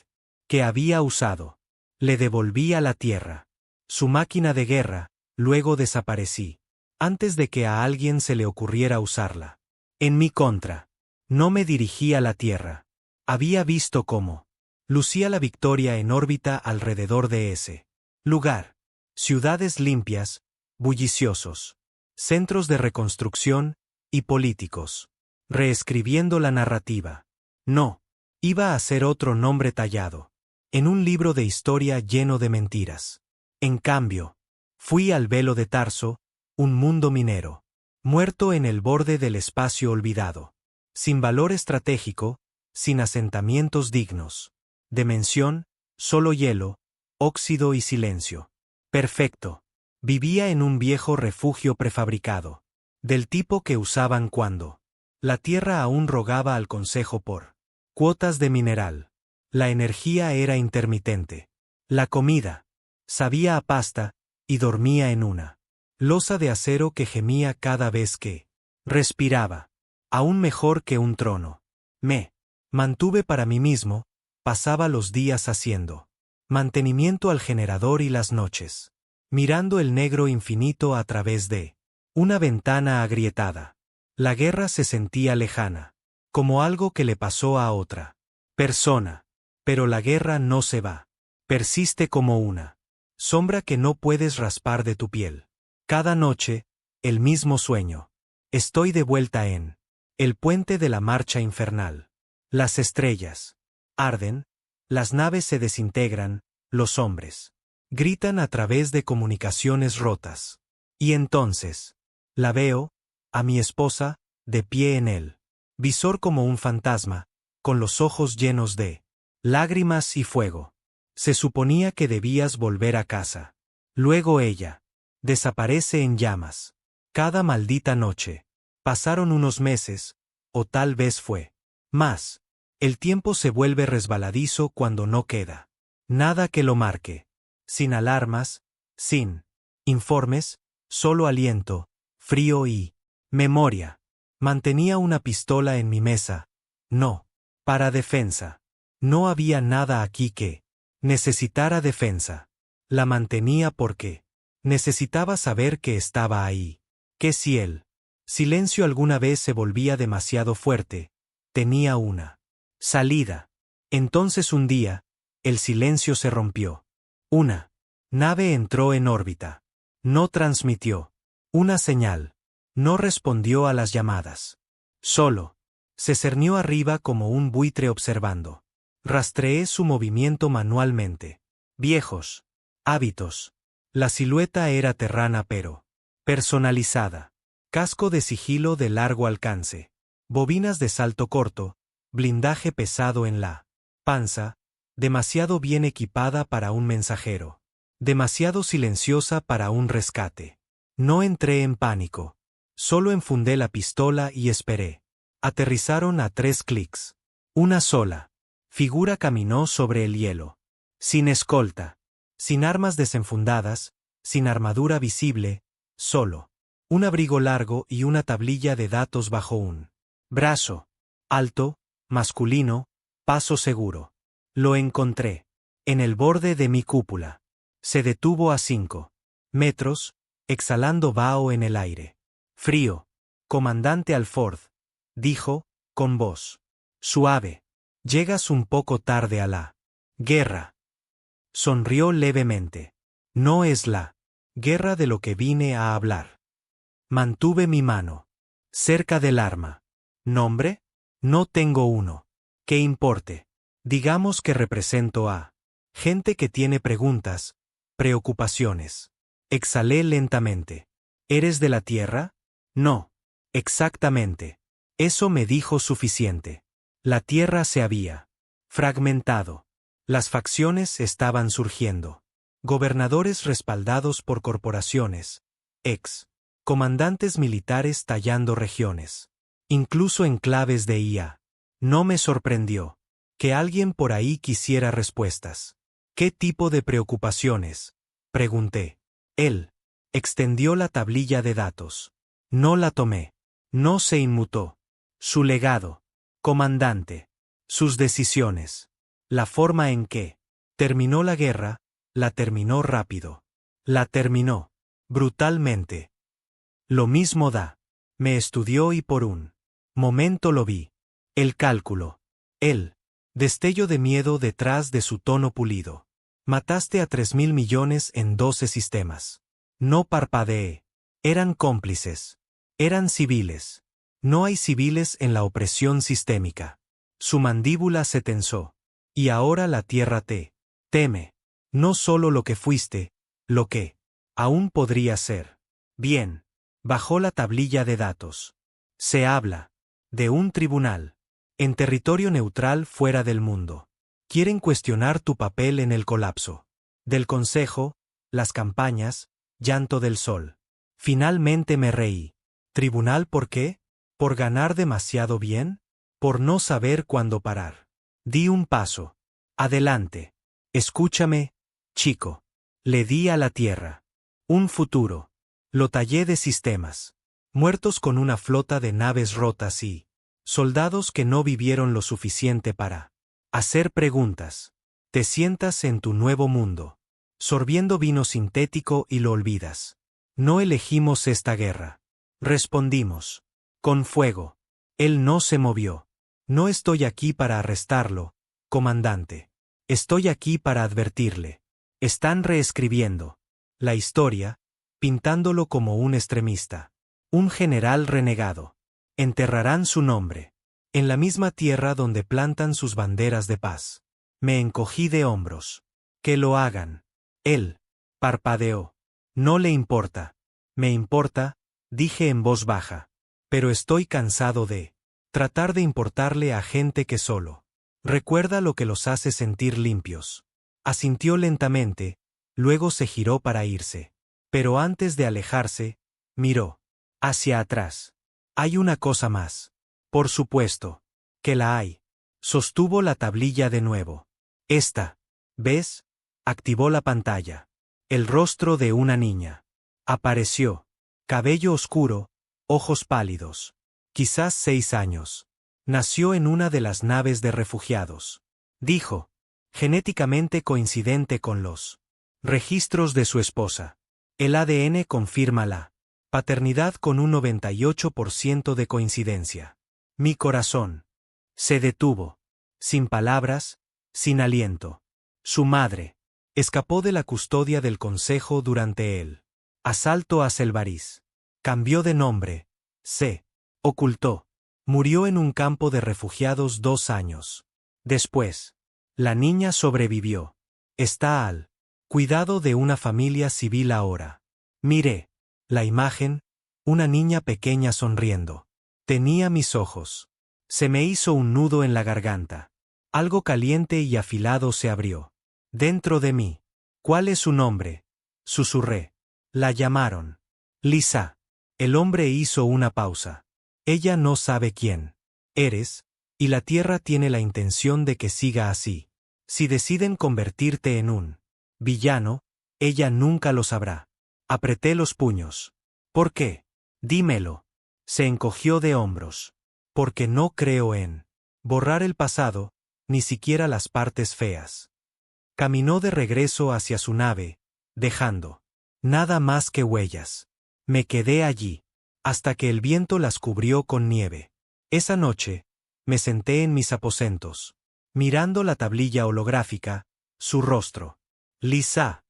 que había usado. Le devolví a la Tierra su máquina de guerra, luego desaparecí, antes de que a alguien se le ocurriera usarla. En mi contra. No me dirigí a la Tierra. Había visto cómo lucía la victoria en órbita alrededor de ese lugar. Ciudades limpias, bulliciosos. Centros de reconstrucción, y políticos. Reescribiendo la narrativa. No. Iba a ser otro nombre tallado. En un libro de historia lleno de mentiras. En cambio, fui al Velo de Tarso, un mundo minero. Muerto en el borde del espacio olvidado. Sin valor estratégico, sin asentamientos dignos. Dimensión, solo hielo, óxido y silencio. Perfecto. Vivía en un viejo refugio prefabricado. Del tipo que usaban cuando la Tierra aún rogaba al Consejo por cuotas de mineral. La energía era intermitente. La comida sabía a pasta, y dormía en una losa de acero que gemía cada vez que respiraba. Aún mejor que un trono. Me mantuve para mí mismo, pasaba los días haciendo mantenimiento al generador y las noches, mirando el negro infinito a través de una ventana agrietada. La guerra se sentía lejana, como algo que le pasó a otra persona. Pero la guerra no se va. Persiste como una sombra que no puedes raspar de tu piel. Cada noche, el mismo sueño. Estoy de vuelta en el puente de la marcha infernal. Las estrellas arden, las naves se desintegran, los hombres gritan a través de comunicaciones rotas. Y entonces, la veo, a mi esposa, de pie en el visor como un fantasma, con los ojos llenos de lágrimas y fuego. Se suponía que debías volver a casa. Luego ella desaparece en llamas. Cada maldita noche. Pasaron unos meses, o tal vez fue más. El tiempo se vuelve resbaladizo cuando no queda nada que lo marque. Sin alarmas, sin informes, solo aliento, frío y memoria. Mantenía una pistola en mi mesa. No. Para defensa. No había nada aquí que necesitara defensa. La mantenía porque necesitaba saber que estaba ahí. Que si el silencio alguna vez se volvía demasiado fuerte, tenía una salida. Entonces un día, el silencio se rompió. Una nave entró en órbita. No transmitió una señal. No respondió a las llamadas. Solo se cernió arriba como un buitre observando. Rastreé su movimiento manualmente. Viejos hábitos. La silueta era terrana pero personalizada. Casco de sigilo de largo alcance. Bobinas de salto corto. Blindaje pesado en la panza. Demasiado bien equipada para un mensajero. Demasiado silenciosa para un rescate. No entré en pánico. Solo enfundé la pistola y esperé. Aterrizaron a 3 clics. Una sola Figura caminó sobre el hielo. Sin escolta. Sin armas desenfundadas, sin armadura visible, solo. Un abrigo largo y una tablilla de datos bajo un brazo. Alto, masculino, paso seguro. Lo encontré. En el borde de mi cúpula. Se detuvo a 5 metros, exhalando vaho en el aire. Frío. Comandante Alford, dijo, con voz suave. Llegas un poco tarde a la guerra. Sonrió levemente. No es la guerra de lo que vine a hablar. Mantuve mi mano cerca del arma. ¿Nombre? No tengo uno. ¿Qué importe? Digamos que represento a gente que tiene preguntas, preocupaciones. Exhalé lentamente. ¿Eres de la Tierra? No. Exactamente. Eso me dijo suficiente. La Tierra se había fragmentado. Las facciones estaban surgiendo. Gobernadores respaldados por corporaciones. Comandantes militares tallando regiones. Incluso enclaves de IA. No me sorprendió que alguien por ahí quisiera respuestas. ¿Qué tipo de preocupaciones? Pregunté. Él extendió la tablilla de datos. No la tomé. No se inmutó. Su legado. Comandante. Sus decisiones. La forma en que terminó la guerra, la terminó rápido. La terminó brutalmente. Lo mismo da. Me estudió y por un momento lo vi. El cálculo. El destello de miedo detrás de su tono pulido. Mataste a 3.000 millones en 12 sistemas. No parpadeé. Eran cómplices. Eran civiles. No hay civiles en la opresión sistémica. Su mandíbula se tensó. Y ahora la Tierra te teme. No solo lo que fuiste, lo que aún podría ser. Bien. Bajó la tablilla de datos. Se habla de un tribunal. En territorio neutral fuera del mundo. Quieren cuestionar tu papel en el colapso. Del consejo, las campañas, llanto del sol. Finalmente me reí. ¿Tribunal por qué? ¿Por ganar demasiado bien? ¿Por no saber cuándo parar? Di un paso. Adelante. Escúchame, chico. Le di a la tierra. Un futuro. Lo tallé de sistemas. Muertos con una flota de naves rotas y soldados que no vivieron lo suficiente para hacer preguntas. Te sientas en tu nuevo mundo, sorbiendo vino sintético y lo olvidas. No elegimos esta guerra. Respondimos. Con fuego. Él no se movió. No estoy aquí para arrestarlo, comandante. Estoy aquí para advertirle. Están reescribiendo la historia, pintándolo como un extremista. Un general renegado. Enterrarán su nombre. En la misma tierra donde plantan sus banderas de paz. Me encogí de hombros. Que lo hagan. Él parpadeó. No le importa. Me importa, dije en voz baja. Pero estoy cansado de tratar de importarle a gente que solo recuerda lo que los hace sentir limpios. Asintió lentamente, luego se giró para irse. Pero antes de alejarse, miró hacia atrás. Hay una cosa más. Por supuesto. Que la hay. Sostuvo la tablilla de nuevo. Esta. ¿Ves? Activó la pantalla. El rostro de una niña. Apareció. Cabello oscuro, ojos pálidos. Quizás 6 años. Nació en una de las naves de refugiados. Dijo. Genéticamente coincidente con los registros de su esposa. El ADN confirma la paternidad con un 98% de coincidencia. Mi corazón se detuvo. Sin palabras, sin aliento. Su madre escapó de la custodia del consejo durante el asalto a Selvariz. Cambió de nombre. Se ocultó. Murió en un campo de refugiados 2 años. Después, la niña sobrevivió. Está al cuidado de una familia civil ahora. Miré la imagen, una niña pequeña sonriendo. Tenía mis ojos. Se me hizo un nudo en la garganta. Algo caliente y afilado se abrió. Dentro de mí. ¿Cuál es su nombre? Susurré. La llamaron Lisa. El hombre hizo una pausa. Ella no sabe quién eres, Y la Tierra tiene la intención de que siga así. Si deciden convertirte en un villano, ella nunca lo sabrá. Apreté los puños. ¿Por qué? Dímelo. Se encogió de hombros. Porque no creo en borrar el pasado, ni siquiera las partes feas. Caminó de regreso hacia su nave, dejando nada más que huellas. Me quedé allí, hasta que el viento las cubrió con nieve. Esa noche, me senté en mis aposentos, mirando la tablilla holográfica, su rostro. Lisa.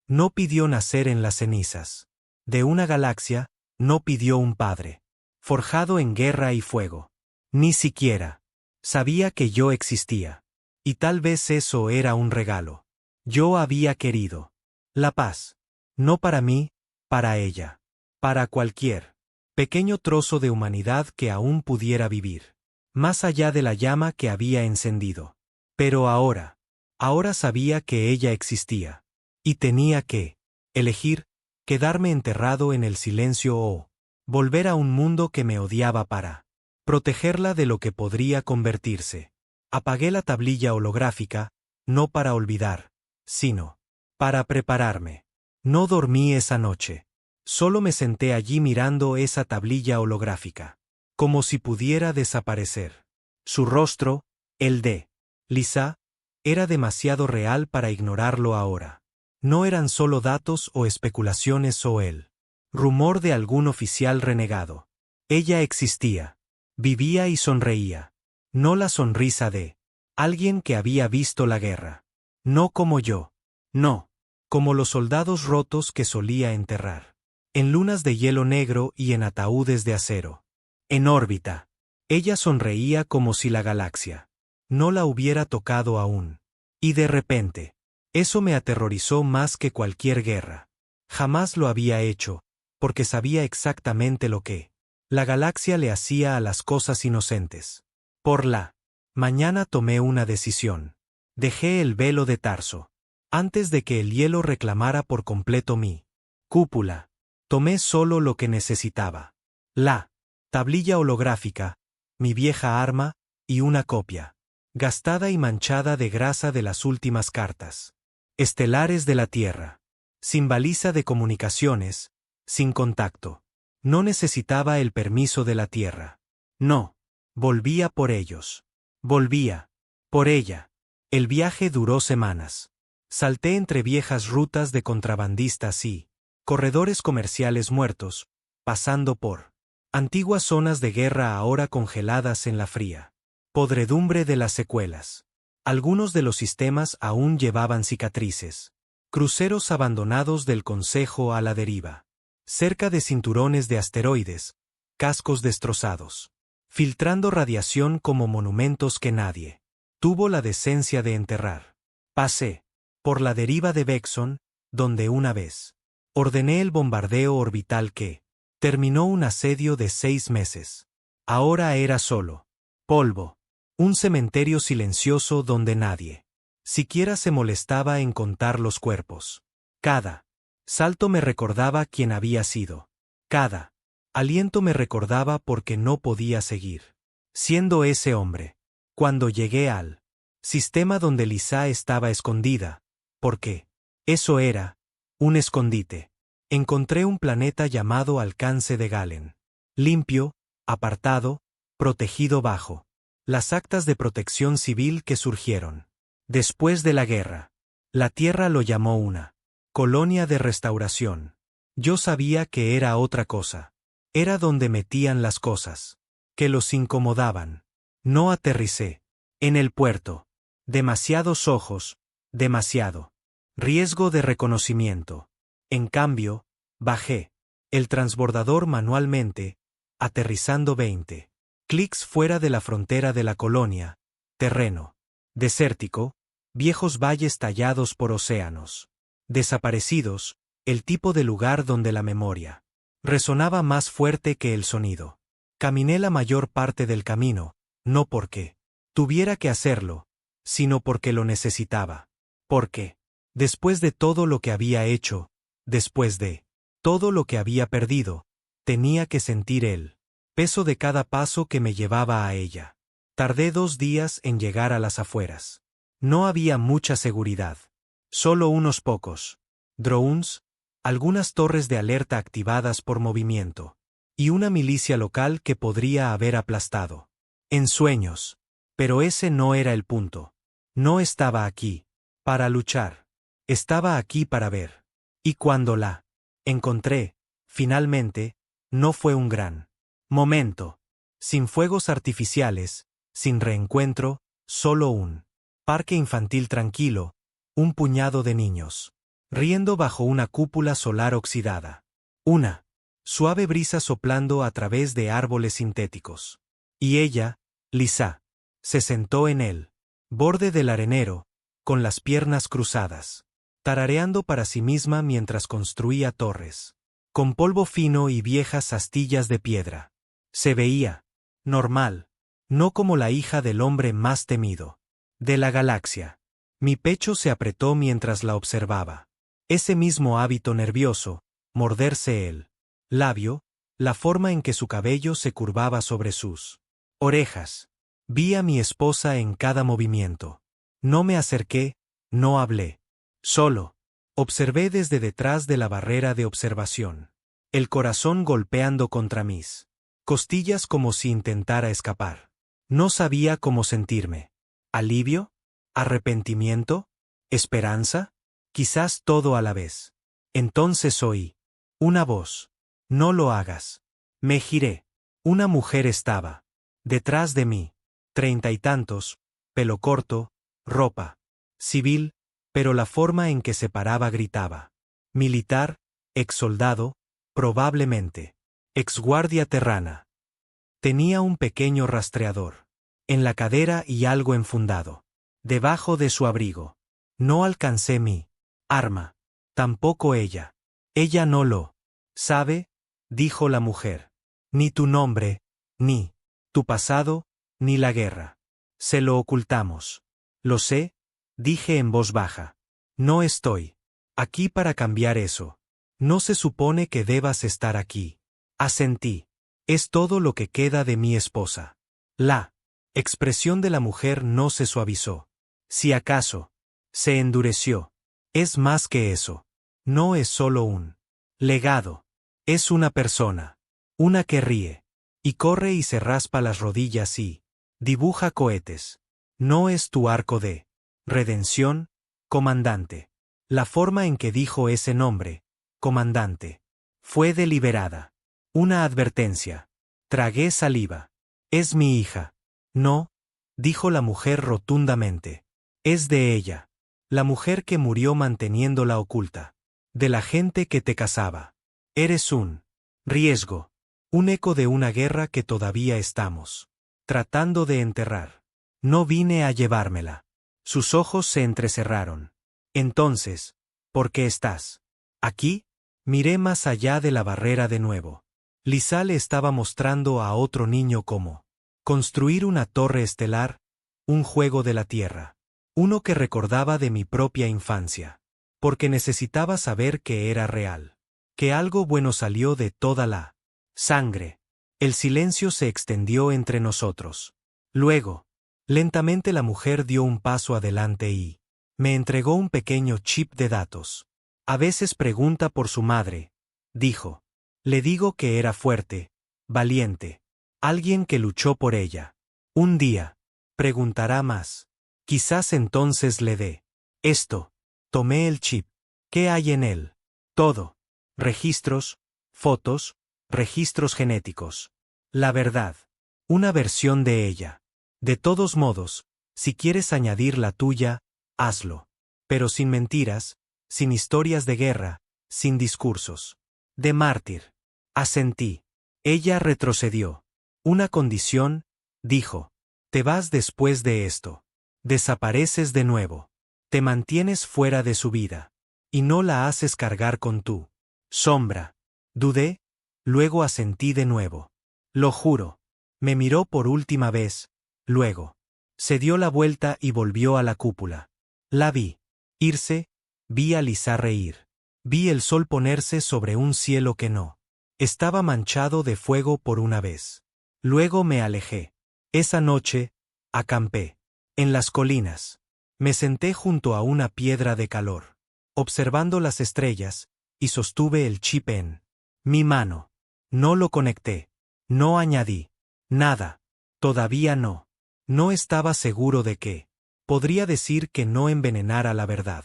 No pidió nacer en las cenizas. De una galaxia, no pidió un padre. Forjado en guerra y fuego. Ni siquiera sabía que yo existía. Y tal vez eso era un regalo. Yo había querido la paz. No para mí, para ella. Para cualquier pequeño trozo de humanidad que aún pudiera vivir. Más allá de la llama que había encendido. Pero ahora sabía que ella existía. Y tenía que elegir, quedarme enterrado en el silencio o volver a un mundo que me odiaba para protegerla de lo que podría convertirse. Apagué la tablilla holográfica, no para olvidar, sino para prepararme. No dormí esa noche. Solo me senté allí mirando esa tablilla holográfica. Como si pudiera desaparecer. Su rostro, el de Lisa, era demasiado real para ignorarlo ahora. No eran solo datos o especulaciones o el rumor de algún oficial renegado. Ella existía. Vivía y sonreía. No la sonrisa de alguien que había visto la guerra. No como yo. No. Como los soldados rotos que solía enterrar. En lunas de hielo negro y en ataúdes de acero. En órbita. Ella sonreía como si la galaxia no la hubiera tocado aún. Y de repente, eso me aterrorizó más que cualquier guerra. Jamás lo había hecho, porque sabía exactamente lo que la galaxia le hacía a las cosas inocentes. Por la mañana tomé una decisión. Dejé el velo de Tarso. Antes de que el hielo reclamara por completo mi cúpula, tomé solo lo que necesitaba. La tablilla holográfica, mi vieja arma, y una copia, gastada y manchada de grasa de las últimas cartas estelares de la Tierra. Sin baliza de comunicaciones, sin contacto. No necesitaba el permiso de la Tierra. No. Volvía por ellos. Volvía. Por ella. El viaje duró semanas. Salté entre viejas rutas de contrabandistas y corredores comerciales muertos, pasando por antiguas zonas de guerra ahora congeladas en la fría podredumbre de las secuelas. Algunos de los sistemas aún llevaban cicatrices. Cruceros abandonados del Consejo a la deriva. Cerca de cinturones de asteroides, cascos destrozados. Filtrando radiación como monumentos que nadie tuvo la decencia de enterrar. Pasé por la deriva de Vexon, donde una vez ordené el bombardeo orbital que terminó un asedio de 6 meses. Ahora era solo polvo. Un cementerio silencioso donde nadie siquiera se molestaba en contar los cuerpos. Cada salto me recordaba quién había sido. Cada aliento me recordaba por qué no podía seguir siendo ese hombre. Cuando llegué al sistema donde Lisa estaba escondida, porque eso era un escondite. Encontré un planeta llamado Alcance de Galen. Limpio, apartado, protegido bajo las actas de protección civil que surgieron después de la guerra. La Tierra lo llamó una colonia de restauración. Yo sabía que era otra cosa. Era donde metían las cosas que los incomodaban. No aterricé en el puerto. Demasiados ojos, demasiado riesgo de reconocimiento. En cambio, bajé el transbordador manualmente, aterrizando 20 clics fuera de la frontera de la colonia. Terreno desértico, viejos valles tallados por océanos desaparecidos, el tipo de lugar donde la memoria resonaba más fuerte que el sonido. Caminé la mayor parte del camino, no porque tuviera que hacerlo, sino porque lo necesitaba. Porque, después de todo lo que había hecho, después de todo lo que había perdido, tenía que sentir el peso de cada paso que me llevaba a ella. Tardé 2 días en llegar a las afueras. No había mucha seguridad. Solo unos pocos drones, algunas torres de alerta activadas por movimiento, y una milicia local que podría haber aplastado. En sueños. Pero ese no era el punto. No estaba aquí para luchar. Estaba aquí para ver. Y cuando la encontré, finalmente, no fue un gran momento. Sin fuegos artificiales, sin reencuentro, solo un parque infantil tranquilo, un puñado de niños riendo bajo una cúpula solar oxidada. Una suave brisa soplando a través de árboles sintéticos. Y ella, Lisa, se sentó en el borde del arenero, con las piernas cruzadas, tarareando para sí misma mientras construía torres, con polvo fino y viejas astillas de piedra. Se veía normal, no como la hija del hombre más temido de la galaxia. Mi pecho se apretó mientras la observaba. Ese mismo hábito nervioso, morderse el labio, la forma en que su cabello se curvaba sobre sus orejas. Vi a mi esposa en cada movimiento. No me acerqué, no hablé. Solo observé desde detrás de la barrera de observación. El corazón golpeando contra mis costillas como si intentara escapar. No sabía cómo sentirme. ¿Alivio? ¿Arrepentimiento? ¿Esperanza? Quizás todo a la vez. Entonces oí una voz. No lo hagas. Me giré. Una mujer estaba detrás de mí. 30 y tantos, pelo corto, ropa civil, pero la forma en que se paraba gritaba. Militar, exsoldado, probablemente. Exguardia terrana. Tenía un pequeño rastreador en la cadera y algo enfundado debajo de su abrigo. No alcancé mi arma. Tampoco ella. Ella no lo sabe, dijo la mujer. Ni tu nombre, ni tu pasado, ni la guerra. Se lo ocultamos. Lo sé, dije en voz baja. No estoy aquí para cambiar eso. No se supone que debas estar aquí. Asentí. Es todo lo que queda de mi esposa. La expresión de la mujer no se suavizó. Si acaso, se endureció. Es más que eso. No es solo un legado. Es una persona. Una que ríe. Y corre y se raspa las rodillas y dibuja cohetes. No es tu arco de redención, comandante. La forma en que dijo ese nombre, comandante, fue deliberada. Una advertencia. Tragué saliva. Es mi hija. No, dijo la mujer rotundamente. Es de ella. La mujer que murió manteniéndola oculta. De la gente que te cazaba. Eres un riesgo. Un eco de una guerra que todavía estamos tratando de enterrar. No vine a llevármela. Sus ojos se entrecerraron. Entonces, ¿por qué estás aquí? Miré más allá de la barrera de nuevo. Lisa le estaba mostrando a otro niño cómo construir una torre estelar, un juego de la Tierra. Uno que recordaba de mi propia infancia. Porque necesitaba saber que era real. Que algo bueno salió de toda la sangre. El silencio se extendió entre nosotros. Luego, lentamente la mujer dio un paso adelante y me entregó un pequeño chip de datos. A veces pregunta por su madre, dijo. Le digo que era fuerte, valiente, alguien que luchó por ella. Un día, preguntará más. Quizás entonces le dé esto. Tomé el chip. ¿Qué hay en él? Todo. Registros, fotos, registros genéticos. La verdad. Una versión de ella. De todos modos, si quieres añadir la tuya, hazlo. Pero sin mentiras, sin historias de guerra, sin discursos de mártir. Asentí. Ella retrocedió. Una condición, dijo. Te vas después de esto. Desapareces de nuevo. Te mantienes fuera de su vida. Y no la haces cargar con tu sombra. Dudé, luego asentí de nuevo. Lo juro. Me miró por última vez, luego. Se dio la vuelta y volvió a la cúpula. La vi irse, vi a Lisa reír. Vi el sol ponerse sobre un cielo que no estaba manchado de fuego por una vez. Luego me alejé. Esa noche, Acampé. En las colinas. Me senté junto a una piedra de calor, observando las estrellas, y sostuve el chip en mi mano. No lo conecté. No añadí nada. Todavía no. No estaba seguro de que podría decir que no envenenara la verdad,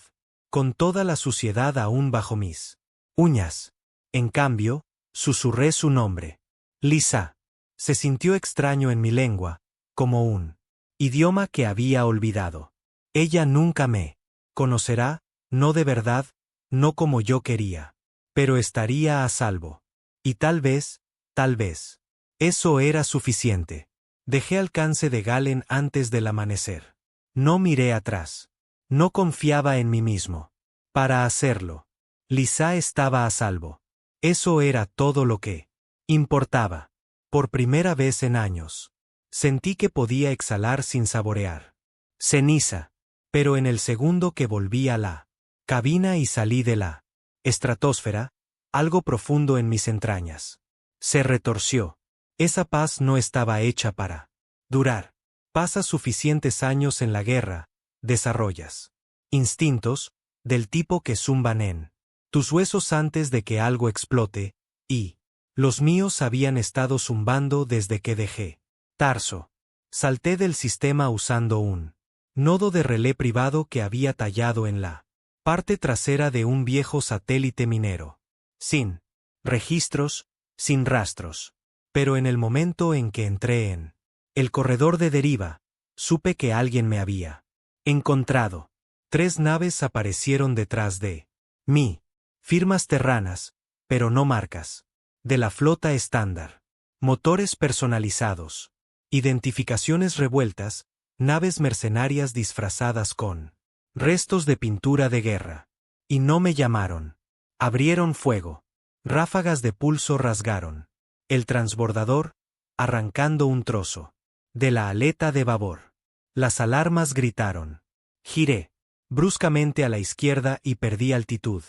con toda la suciedad aún bajo mis uñas. En cambio, susurré su nombre. Lisa. Se sintió extraño en mi lengua, como un idioma que había olvidado. Ella nunca me conocerá, no de verdad, no como yo quería. Pero estaría a salvo. Y tal vez, eso era suficiente. Dejé alcance de Galen antes del amanecer. No miré atrás. No confiaba en mí mismo. Para hacerlo. Lisa estaba a salvo. Eso era todo lo que importaba. Por primera vez en años. Sentí que podía exhalar sin saborear ceniza. Pero en el segundo que volví a la cabina y salí de la estratosfera, algo profundo en mis entrañas se retorció. Esa paz no estaba hecha para durar. Pasas suficientes años en la guerra, desarrollas instintos, del tipo que zumban en tus huesos antes de que algo explote, y los míos habían estado zumbando desde que dejé Tarso. Salté del sistema usando un nodo de relé privado que había tallado en la parte trasera de un viejo satélite minero. Sin registros, sin rastros. Pero en el momento en que entré en el corredor de deriva, supe que alguien me había encontrado. 3 naves aparecieron detrás de mí. Firmas terranas, pero no marcas. De la flota estándar. Motores personalizados. Identificaciones revueltas, naves mercenarias disfrazadas con restos de pintura de guerra. Y no me llamaron. Abrieron fuego. Ráfagas de pulso rasgaron el transbordador, arrancando un trozo de la aleta de babor. Las alarmas gritaron. Giré bruscamente a la izquierda y perdí altitud,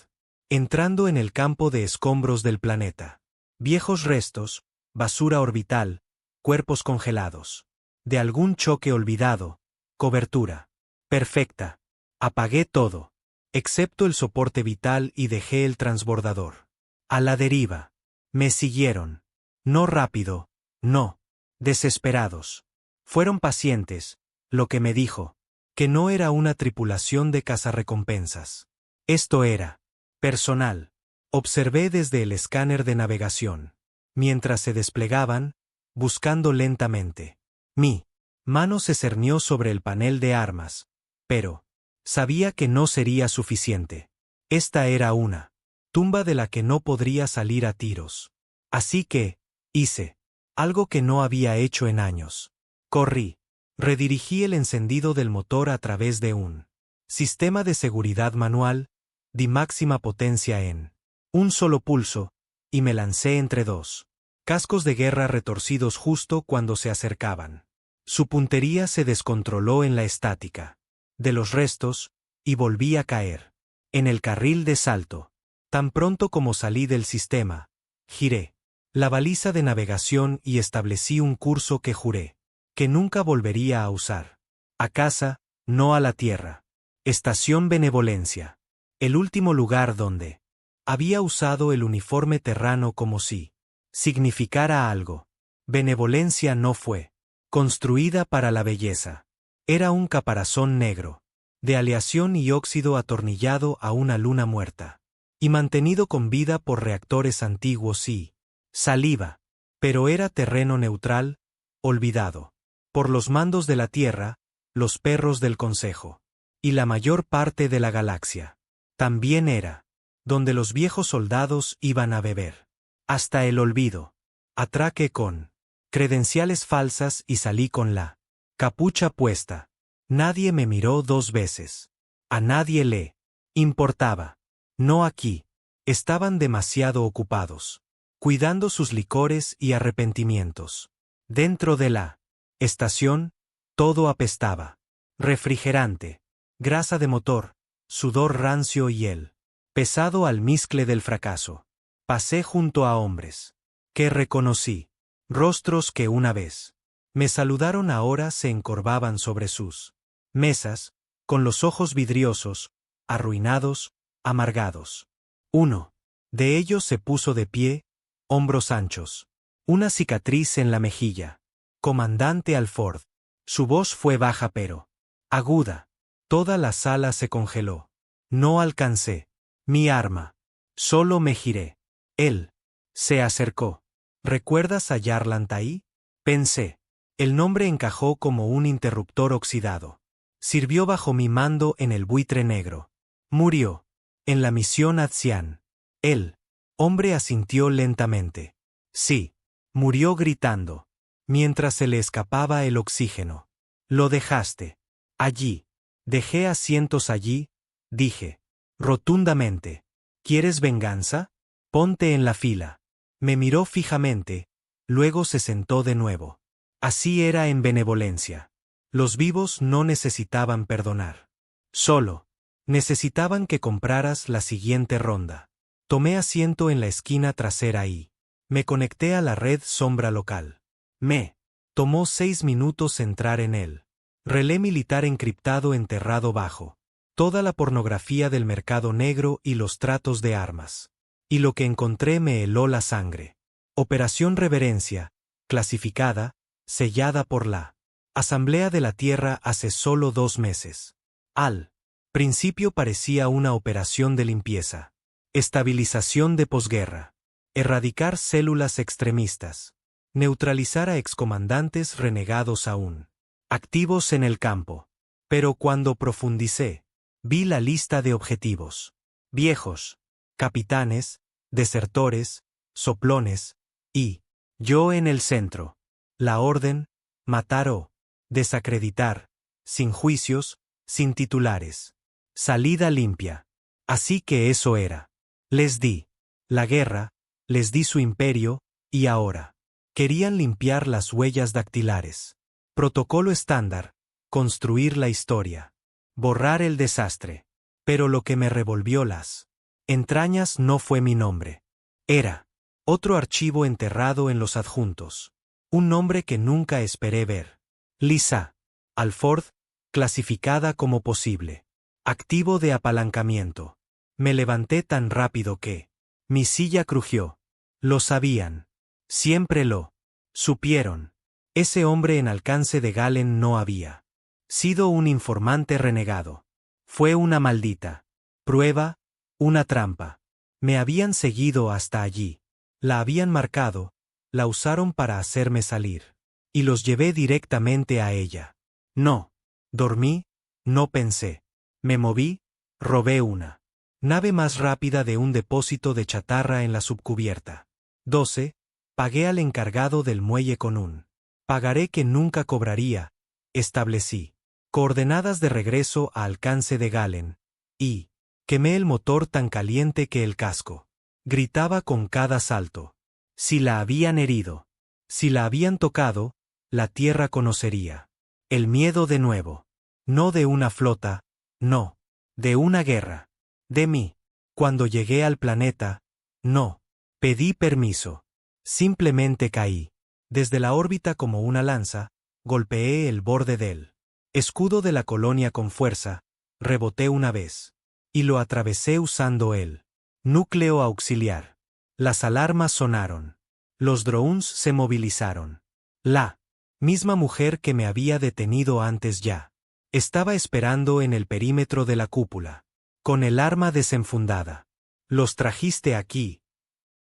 entrando en el campo de escombros del planeta. Viejos restos, basura orbital, cuerpos congelados. De algún choque olvidado, cobertura perfecta. Apagué todo, excepto el soporte vital, y dejé el transbordador a la deriva. Me siguieron. No rápido, no. Desesperados. Fueron pacientes, lo que me dijo que no era una tripulación de cazarrecompensas. Esto era personal. Observé desde el escáner de navegación, mientras se desplegaban, buscando lentamente. Mi mano se cernió sobre el panel de armas, pero sabía que no sería suficiente. Esta era una tumba de la que no podría salir a tiros. Así que hice algo que no había hecho en años. Corrí. Redirigí el encendido del motor a través de un sistema de seguridad manual, di máxima potencia en un solo pulso, y me lancé entre 2 cascos de guerra retorcidos justo cuando se acercaban. Su puntería se descontroló en la estática de los restos, y volví a caer en el carril de salto. Tan pronto como salí del sistema, giré la baliza de navegación y establecí un curso que juré que nunca volvería a usar. A casa, no a la Tierra. Estación Benevolencia. El último lugar donde había usado el uniforme terrano como si significara algo. Benevolencia no fue construida para la belleza. Era un caparazón negro, de aleación y óxido atornillado a una luna muerta, y mantenido con vida por reactores antiguos y saliva. Pero era terreno neutral, olvidado por los mandos de la Tierra, los perros del Consejo, y la mayor parte de la galaxia. También era donde los viejos soldados iban a beber hasta el olvido. Atraqué con credenciales falsas y salí con la capucha puesta. Nadie me miró 2 veces. A nadie le importaba. No aquí. Estaban demasiado ocupados, cuidando sus licores y arrepentimientos. Dentro de la estación, todo apestaba. Refrigerante, grasa de motor, sudor rancio y el pesado almizcle del fracaso. Pasé junto a hombres que reconocí, rostros que una vez Me saludaron ahora se encorvaban sobre sus mesas, con los ojos vidriosos, arruinados, amargados. Uno de ellos se puso de pie, hombros anchos. Una cicatriz en la mejilla. Comandante Alford. Su voz fue baja pero aguda. Toda la sala se congeló. No alcancé mi arma. Solo me giré. Él se acercó. ¿Recuerdas a Yarlan Taí? Pensé. El nombre encajó como un interruptor oxidado. Sirvió bajo mi mando en el buitre negro. Murió. En la misión Atzian. El hombre asintió lentamente. Sí. Murió gritando. Mientras se le escapaba el oxígeno. Lo dejaste. Allí. Dejé asientos allí, dije. Rotundamente. ¿Quieres venganza? Ponte en la fila. Me miró fijamente, luego se sentó de nuevo. Así era en benevolencia. Los vivos no necesitaban perdonar. Solo necesitaban que compraras la siguiente ronda. Tomé asiento en la esquina trasera y me conecté a la red sombra local. Me tomó 6 minutos entrar en él. Relé militar encriptado enterrado bajo. Toda la pornografía del mercado negro y los tratos de armas. Y lo que encontré me heló la sangre. Operación Reverencia, clasificada, sellada por la Asamblea de la Tierra hace solo 2 meses. Al principio parecía una operación de limpieza. Estabilización de posguerra. Erradicar células extremistas. Neutralizar a excomandantes renegados aún activos en el campo. Pero cuando profundicé, vi la lista de objetivos. Viejos, capitanes, desertores, soplones, y yo en el centro. La orden, matar o desacreditar, sin juicios, sin titulares. Salida limpia. Así que eso era. Les di la guerra, les di su imperio, y ahora querían limpiar las huellas dactilares. Protocolo estándar, construir la historia, borrar el desastre. Pero lo que me revolvió las entrañas no fue mi nombre. Era otro archivo enterrado en los adjuntos. Un nombre que nunca esperé ver. Lisa Alford, clasificada como posible. Activo de apalancamiento. Me levanté tan rápido que mi silla crujió. Lo sabían. Siempre lo supieron. Ese hombre en alcance de Galen no había sido un informante renegado. Fue una maldita prueba, una trampa. Me habían seguido hasta allí. La habían marcado, la usaron para hacerme salir. Y los llevé directamente a ella. No. Dormí, no pensé. Me moví, robé una nave más rápida de un depósito de chatarra en la subcubierta. 12. Pagué al encargado del muelle con un pagaré que nunca cobraría. Establecí coordenadas de regreso a alcance de Galen. Y quemé el motor tan caliente que el casco gritaba con cada salto. Si la habían herido, si la habían tocado, la tierra conocería el miedo de nuevo. No de una flota, no, de una guerra. De mí. Cuando llegué al planeta, no pedí permiso. Simplemente caí. Desde la órbita como una lanza, golpeé el borde del escudo de la colonia con fuerza, reboté una vez. Y lo atravesé usando el núcleo auxiliar. Las alarmas sonaron. Los drones se movilizaron. La misma mujer que me había detenido antes ya estaba esperando en el perímetro de la cúpula, con el arma desenfundada. «Los trajiste aquí»,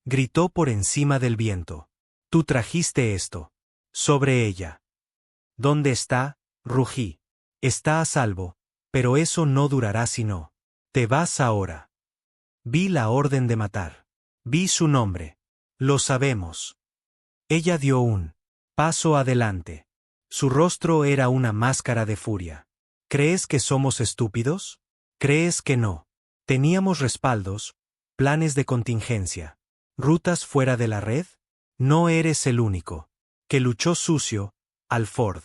gritó por encima del viento. «Tú trajiste esto. Sobre ella». «¿Dónde está?» rugí. «Está a salvo, pero eso no durará si no. Te vas ahora». Vi la orden de matar. Vi su nombre. «Lo sabemos». Ella dio un paso adelante. Su rostro era una máscara de furia. ¿Crees que somos estúpidos? ¿Crees que no? Teníamos respaldos, planes de contingencia, rutas fuera de la red. No eres el único que luchó sucio, Alford.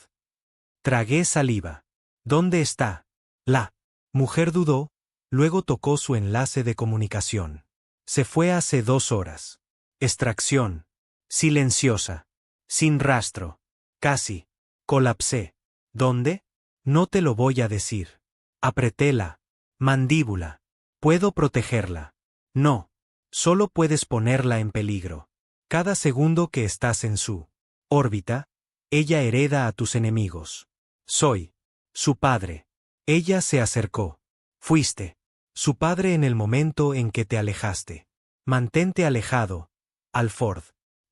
Tragué saliva. ¿Dónde está? La mujer dudó, luego tocó su enlace de comunicación. Se fue hace 2 horas. Extracción. Silenciosa. Sin rastro. Casi. Colapsé. ¿Dónde? No te lo voy a decir. Apreté la mandíbula. Puedo protegerla. No. Solo puedes ponerla en peligro. Cada segundo que estás en su órbita, ella hereda a tus enemigos. Soy su padre. Ella se acercó. Fuiste su padre en el momento en que te alejaste. Mantente alejado, Alford.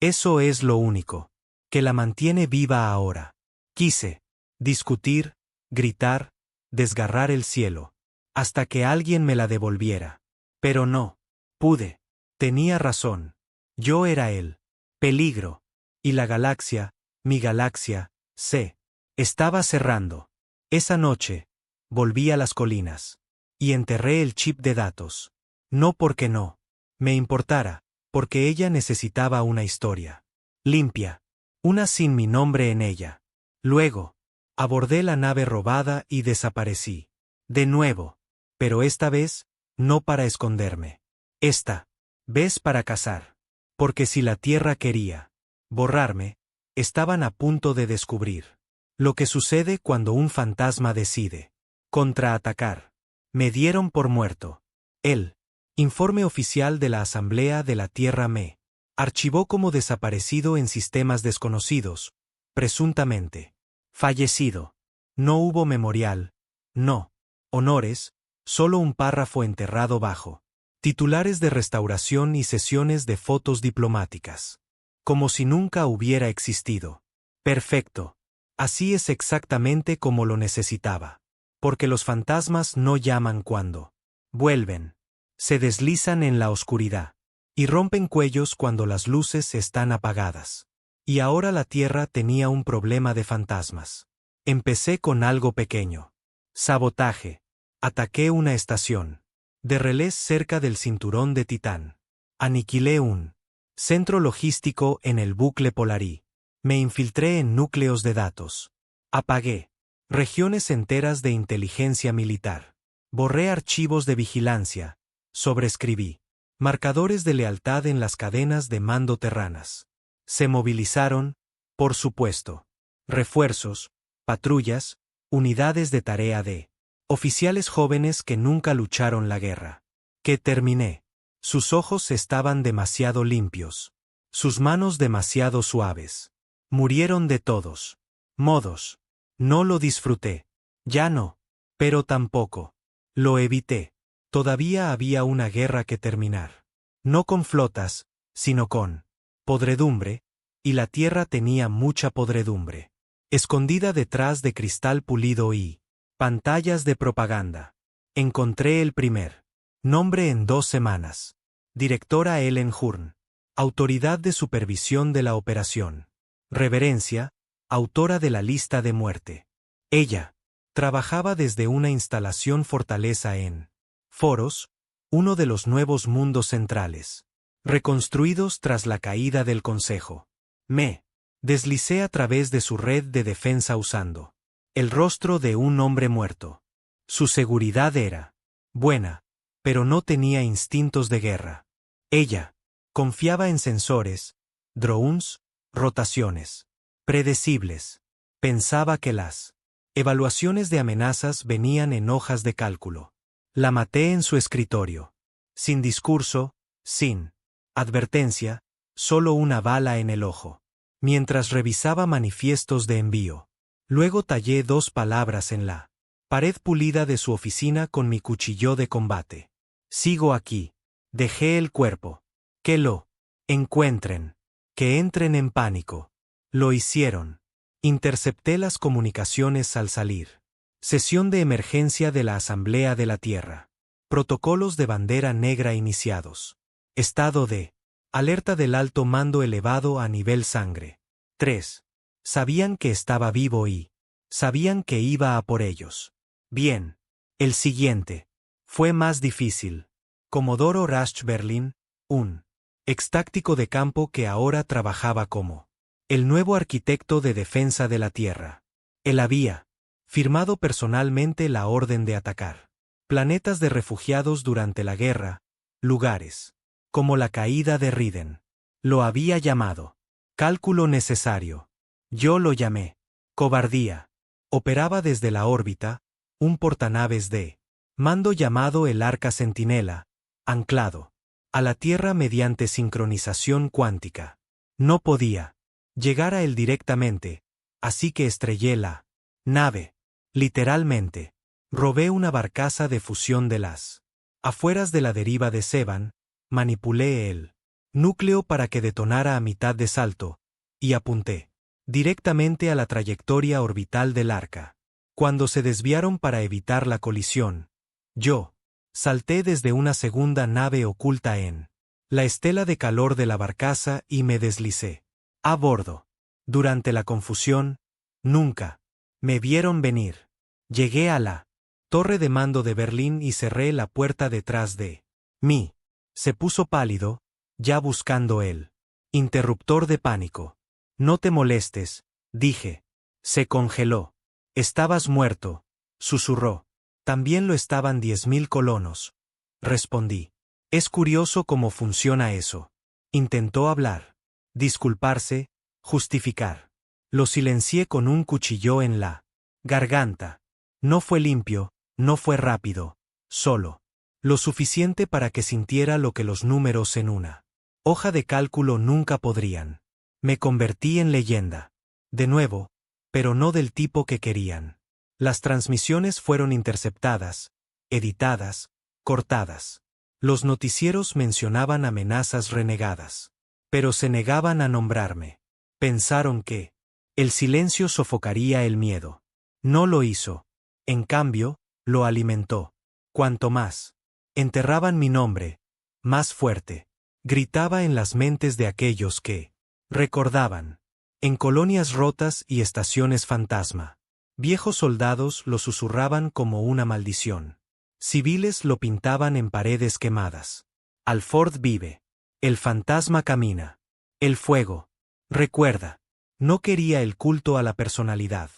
Eso es lo único que la mantiene viva ahora. Quise discutir, gritar, desgarrar el cielo, hasta que alguien me la devolviera. Pero no pude. Tenía razón. Yo era el peligro. Y la galaxia, mi galaxia, se estaba cerrando. Esa noche, volví a las colinas. Y enterré el chip de datos. No porque no me importara, porque ella necesitaba una historia limpia. Una sin mi nombre en ella. Luego, abordé la nave robada y desaparecí. De nuevo. Pero esta vez, no para esconderme. Esta vez para cazar. Porque si la Tierra quería borrarme, estaban a punto de descubrir lo que sucede cuando un fantasma decide contraatacar. Me dieron por muerto. El informe oficial de la Asamblea de la Tierra me archivó como desaparecido en sistemas desconocidos, presuntamente fallecido. No hubo memorial, no honores, solo un párrafo enterrado bajo titulares de restauración y sesiones de fotos diplomáticas. Como si nunca hubiera existido. Perfecto. Así es exactamente como lo necesitaba. Porque los fantasmas no llaman cuando vuelven. Se deslizan en la oscuridad. Y rompen cuellos cuando las luces están apagadas. Y ahora la Tierra tenía un problema de fantasmas. Empecé con algo pequeño. Sabotaje. Ataqué una estación de relés cerca del cinturón de Titán. Aniquilé un centro logístico en el bucle Polarí. Me infiltré en núcleos de datos. Apagué regiones enteras de inteligencia militar. Borré archivos de vigilancia. Sobreescribí marcadores de lealtad en las cadenas de mando terranas. Se movilizaron, por supuesto, refuerzos, patrullas, unidades de tarea de oficiales jóvenes que nunca lucharon la guerra. Que terminé. Sus ojos estaban demasiado limpios. Sus manos demasiado suaves. Murieron de todos modos. No lo disfruté. Ya no. Pero tampoco lo evité. Todavía había una guerra que terminar. No con flotas, sino con podredumbre, y la Tierra tenía mucha podredumbre. Escondida detrás de cristal pulido y pantallas de propaganda. Encontré el primer nombre en 2 semanas. Directora Ellen Hurn. Autoridad de supervisión de la operación. Reverencia, autora de la lista de muerte. Ella trabajaba desde una instalación fortaleza en Foros, uno de los nuevos mundos centrales, reconstruidos tras la caída del Consejo. Me deslicé a través de su red de defensa usando el rostro de un hombre muerto. Su seguridad era buena, pero no tenía instintos de guerra. Ella confiaba en sensores, drones, rotaciones predecibles. Pensaba que las evaluaciones de amenazas venían en hojas de cálculo. La maté en su escritorio. Sin discurso, sin advertencia, solo una bala en el ojo. Mientras revisaba manifiestos de envío. Luego tallé 2 palabras en la pared pulida de su oficina con mi cuchillo de combate. Sigo aquí. Dejé el cuerpo. Que lo encuentren. Que entren en pánico. Lo hicieron. Intercepté las comunicaciones al salir. Sesión de emergencia de la Asamblea de la Tierra. Protocolos de bandera negra iniciados. Estado de alerta del alto mando elevado a nivel sangre. 3. Sabían que estaba vivo y sabían que iba a por ellos. Bien. El siguiente fue más difícil. Comodoro Rasch Berlin, un extáctico de campo que ahora trabajaba como el nuevo arquitecto de defensa de la Tierra. Él había firmado personalmente la orden de atacar planetas de refugiados durante la guerra, lugares como la caída de Riden. Lo había llamado cálculo necesario. Yo lo llamé cobardía. Operaba desde la órbita, un portanaves de mando llamado el Arca Centinela, anclado a la Tierra mediante sincronización cuántica. No podía llegar a él directamente, así que estrellé la nave. Literalmente. Robé una barcaza de fusión de las afueras de la deriva de Seban, manipulé el núcleo para que detonara a mitad de salto, y apunté directamente a la trayectoria orbital del arca. Cuando se desviaron para evitar la colisión, yo salté desde una segunda nave oculta en la estela de calor de la barcaza y me deslicé a bordo. Durante la confusión, nunca me vieron venir. Llegué a la torre de mando de Berlín y cerré la puerta detrás de mí. Se puso pálido, ya buscando el interruptor de pánico. No te molestes, dije. Se congeló. Estabas muerto, susurró. También lo estaban 10.000 colonos. Respondí. Es curioso cómo funciona eso. Intentó hablar, disculparse, justificar. Lo silencié con un cuchillo en la garganta. No fue limpio, no fue rápido, solo lo suficiente para que sintiera lo que los números en una hoja de cálculo nunca podrían. Me convertí en leyenda. De nuevo, pero no del tipo que querían. Las transmisiones fueron interceptadas, editadas, cortadas. Los noticieros mencionaban amenazas renegadas. Pero se negaban a nombrarme. Pensaron que el silencio sofocaría el miedo. No lo hizo. En cambio, lo alimentó. Cuanto más enterraban mi nombre, más fuerte gritaba en las mentes de aquellos que recordaban. En colonias rotas y estaciones fantasma, viejos soldados lo susurraban como una maldición. Civiles lo pintaban en paredes quemadas. Alford vive. El fantasma camina. El fuego. Recuerda. No quería el culto a la personalidad.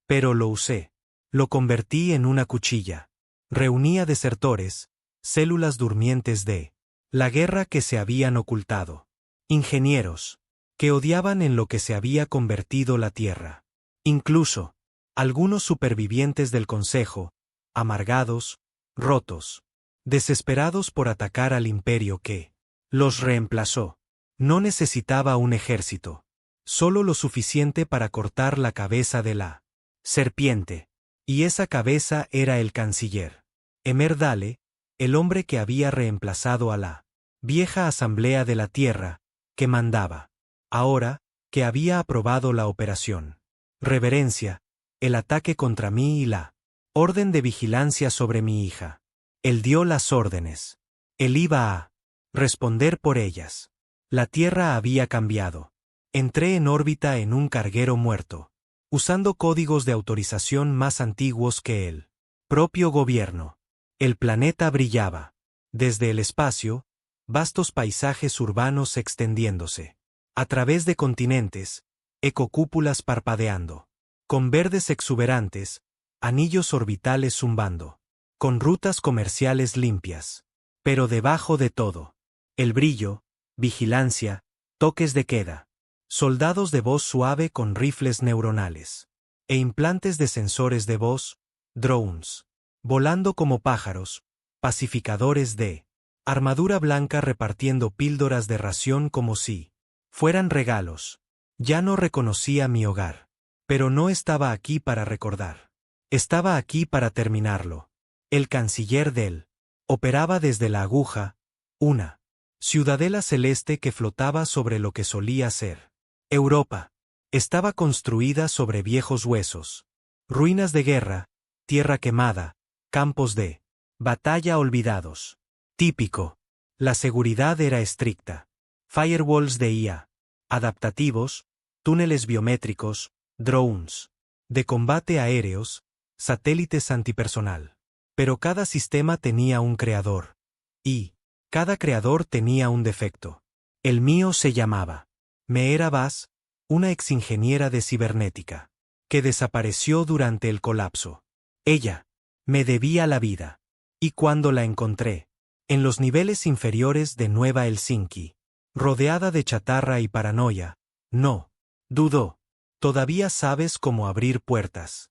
Pero lo usé. Lo convertí en una cuchilla. Reunía desertores, células durmientes de la guerra que se habían ocultado. Ingenieros que odiaban en lo que se había convertido la Tierra. Incluso algunos supervivientes del Consejo, amargados, rotos, desesperados por atacar al imperio que los reemplazó. No necesitaba un ejército, solo lo suficiente para cortar la cabeza de la serpiente. Y esa cabeza era el canciller Emer Dale, el hombre que había reemplazado a la vieja Asamblea de la Tierra, que mandaba. Ahora, que había aprobado la operación Reverencia, el ataque contra mí y la orden de vigilancia sobre mi hija. Él dio las órdenes. Él iba a responder por ellas. La Tierra había cambiado. Entré en órbita en un carguero muerto, usando códigos de autorización más antiguos que el propio gobierno. El planeta brillaba. Desde el espacio, vastos paisajes urbanos extendiéndose. A través de continentes, ecocúpulas parpadeando. Con verdes exuberantes, anillos orbitales zumbando. Con rutas comerciales limpias. Pero debajo de todo, el brillo, vigilancia, toques de queda. Soldados de voz suave con rifles neuronales. E implantes de sensores de voz, drones. Volando como pájaros, pacificadores de armadura blanca repartiendo píldoras de ración como si fueran regalos. Ya no reconocía mi hogar. Pero no estaba aquí para recordar. Estaba aquí para terminarlo. El canciller del operaba desde la aguja, una ciudadela celeste que flotaba sobre lo que solía ser Europa. Estaba construida sobre viejos huesos, ruinas de guerra, tierra quemada, campos de batalla olvidados. Típico. La seguridad era estricta. Firewalls de IA, adaptativos, túneles biométricos, drones de combate aéreos, satélites antipersonal. Pero cada sistema tenía un creador. Y cada creador tenía un defecto. El mío se llamaba Meera Vaz, una exingeniera de cibernética, que desapareció durante el colapso. Ella me debía la vida. Y cuando la encontré, en los niveles inferiores de Nueva Helsinki, rodeada de chatarra y paranoia, no dudó. ¿Todavía sabes cómo abrir puertas?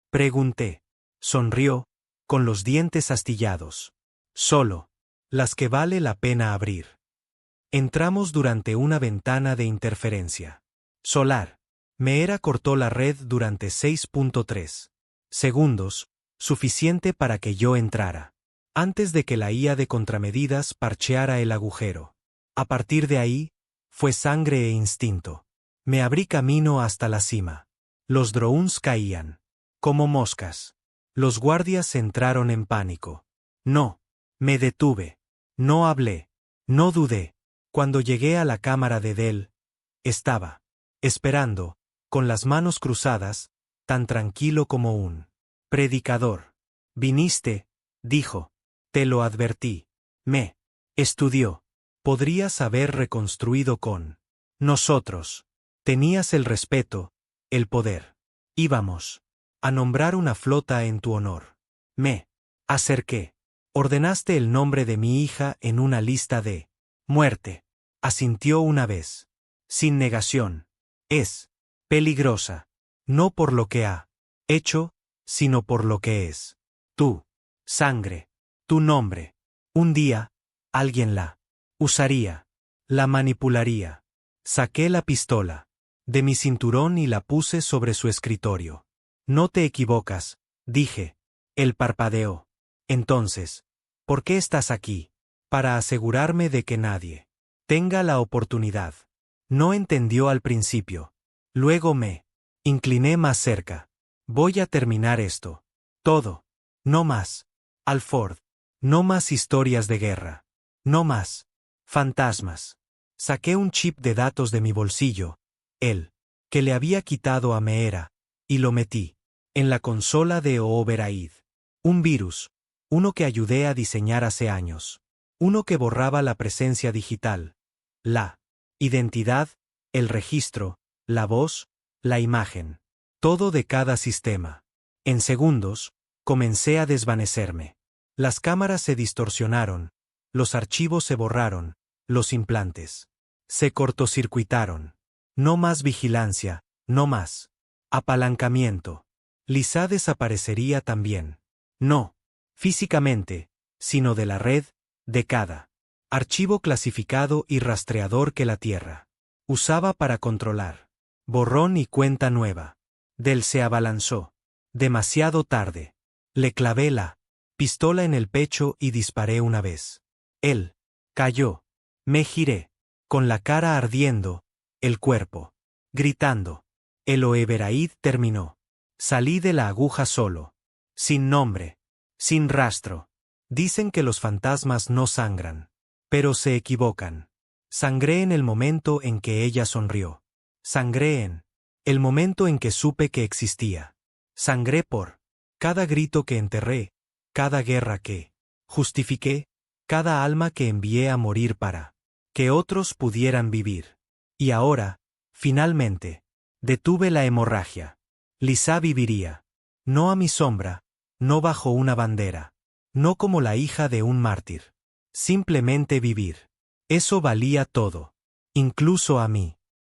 Pregunté. Sonrió, con los dientes astillados. Solo, las que vale la pena abrir. Entramos durante una ventana de interferencia solar. Meera cortó la red durante 6.3 segundos, suficiente para que yo entrara, antes de que la IA de contramedidas parcheara el agujero. A partir de ahí, fue sangre e instinto. Me abrí camino hasta la cima. Los drones caían como moscas. Los guardias entraron en pánico. No. Me detuve. No hablé. No dudé. Cuando llegué a la cámara de Dell, estaba esperando, con las manos cruzadas, tan tranquilo como un predicador. Viniste, dijo. Te lo advertí. Me estudió. Podrías haber reconstruido con nosotros. Tenías el respeto, el poder. Íbamos a nombrar una flota en tu honor. Me acerqué. Ordenaste el nombre de mi hija en una lista de muerte. Asintió una vez. Sin negación. Es peligrosa. No por lo que ha hecho, sino por lo que es. Tu sangre. Tu nombre. Un día, alguien la usaría. La manipularía. Saqué la pistola de mi cinturón y la puse sobre su escritorio. No te equivocas, dije. Él parpadeó. Entonces, ¿por qué estás aquí? Para asegurarme de que nadie tenga la oportunidad. No entendió al principio. Luego me incliné más cerca. Voy a terminar esto. Todo. No más. Alford. No más historias de guerra. No más fantasmas. Saqué un chip de datos de mi bolsillo, el que le había quitado a Meera, y lo metí en la consola de Ooberaid. Un virus, uno que ayudé a diseñar hace años. Uno que borraba la presencia digital, la identidad, el registro, la voz, la imagen. Todo de cada sistema. En segundos, comencé a desvanecerme. Las cámaras se distorsionaron, los archivos se borraron, los implantes se cortocircuitaron. No más vigilancia, no más apalancamiento. Lisa desaparecería también. No físicamente, sino de la red, de cada archivo clasificado y rastreador que la Tierra usaba para controlar. Borrón y cuenta nueva. Dell se abalanzó. Demasiado tarde. Le clavé la pistola en el pecho y disparé una vez. Él cayó. Me giré, con la cara ardiendo, el cuerpo gritando. El Oeberaid terminó. Salí de la aguja solo. Sin nombre. Sin rastro. Dicen que los fantasmas no sangran. Pero se equivocan. Sangré en el momento en que ella sonrió. Sangré en el momento en que supe que existía. Sangré por cada grito que enterré, cada guerra que justifiqué, cada alma que envié a morir para que otros pudieran vivir. Y ahora, finalmente, detuve la hemorragia. Lisa viviría. No a mi sombra, no bajo una bandera, no como la hija de un mártir. Simplemente vivir. Eso valía todo. Incluso a mí.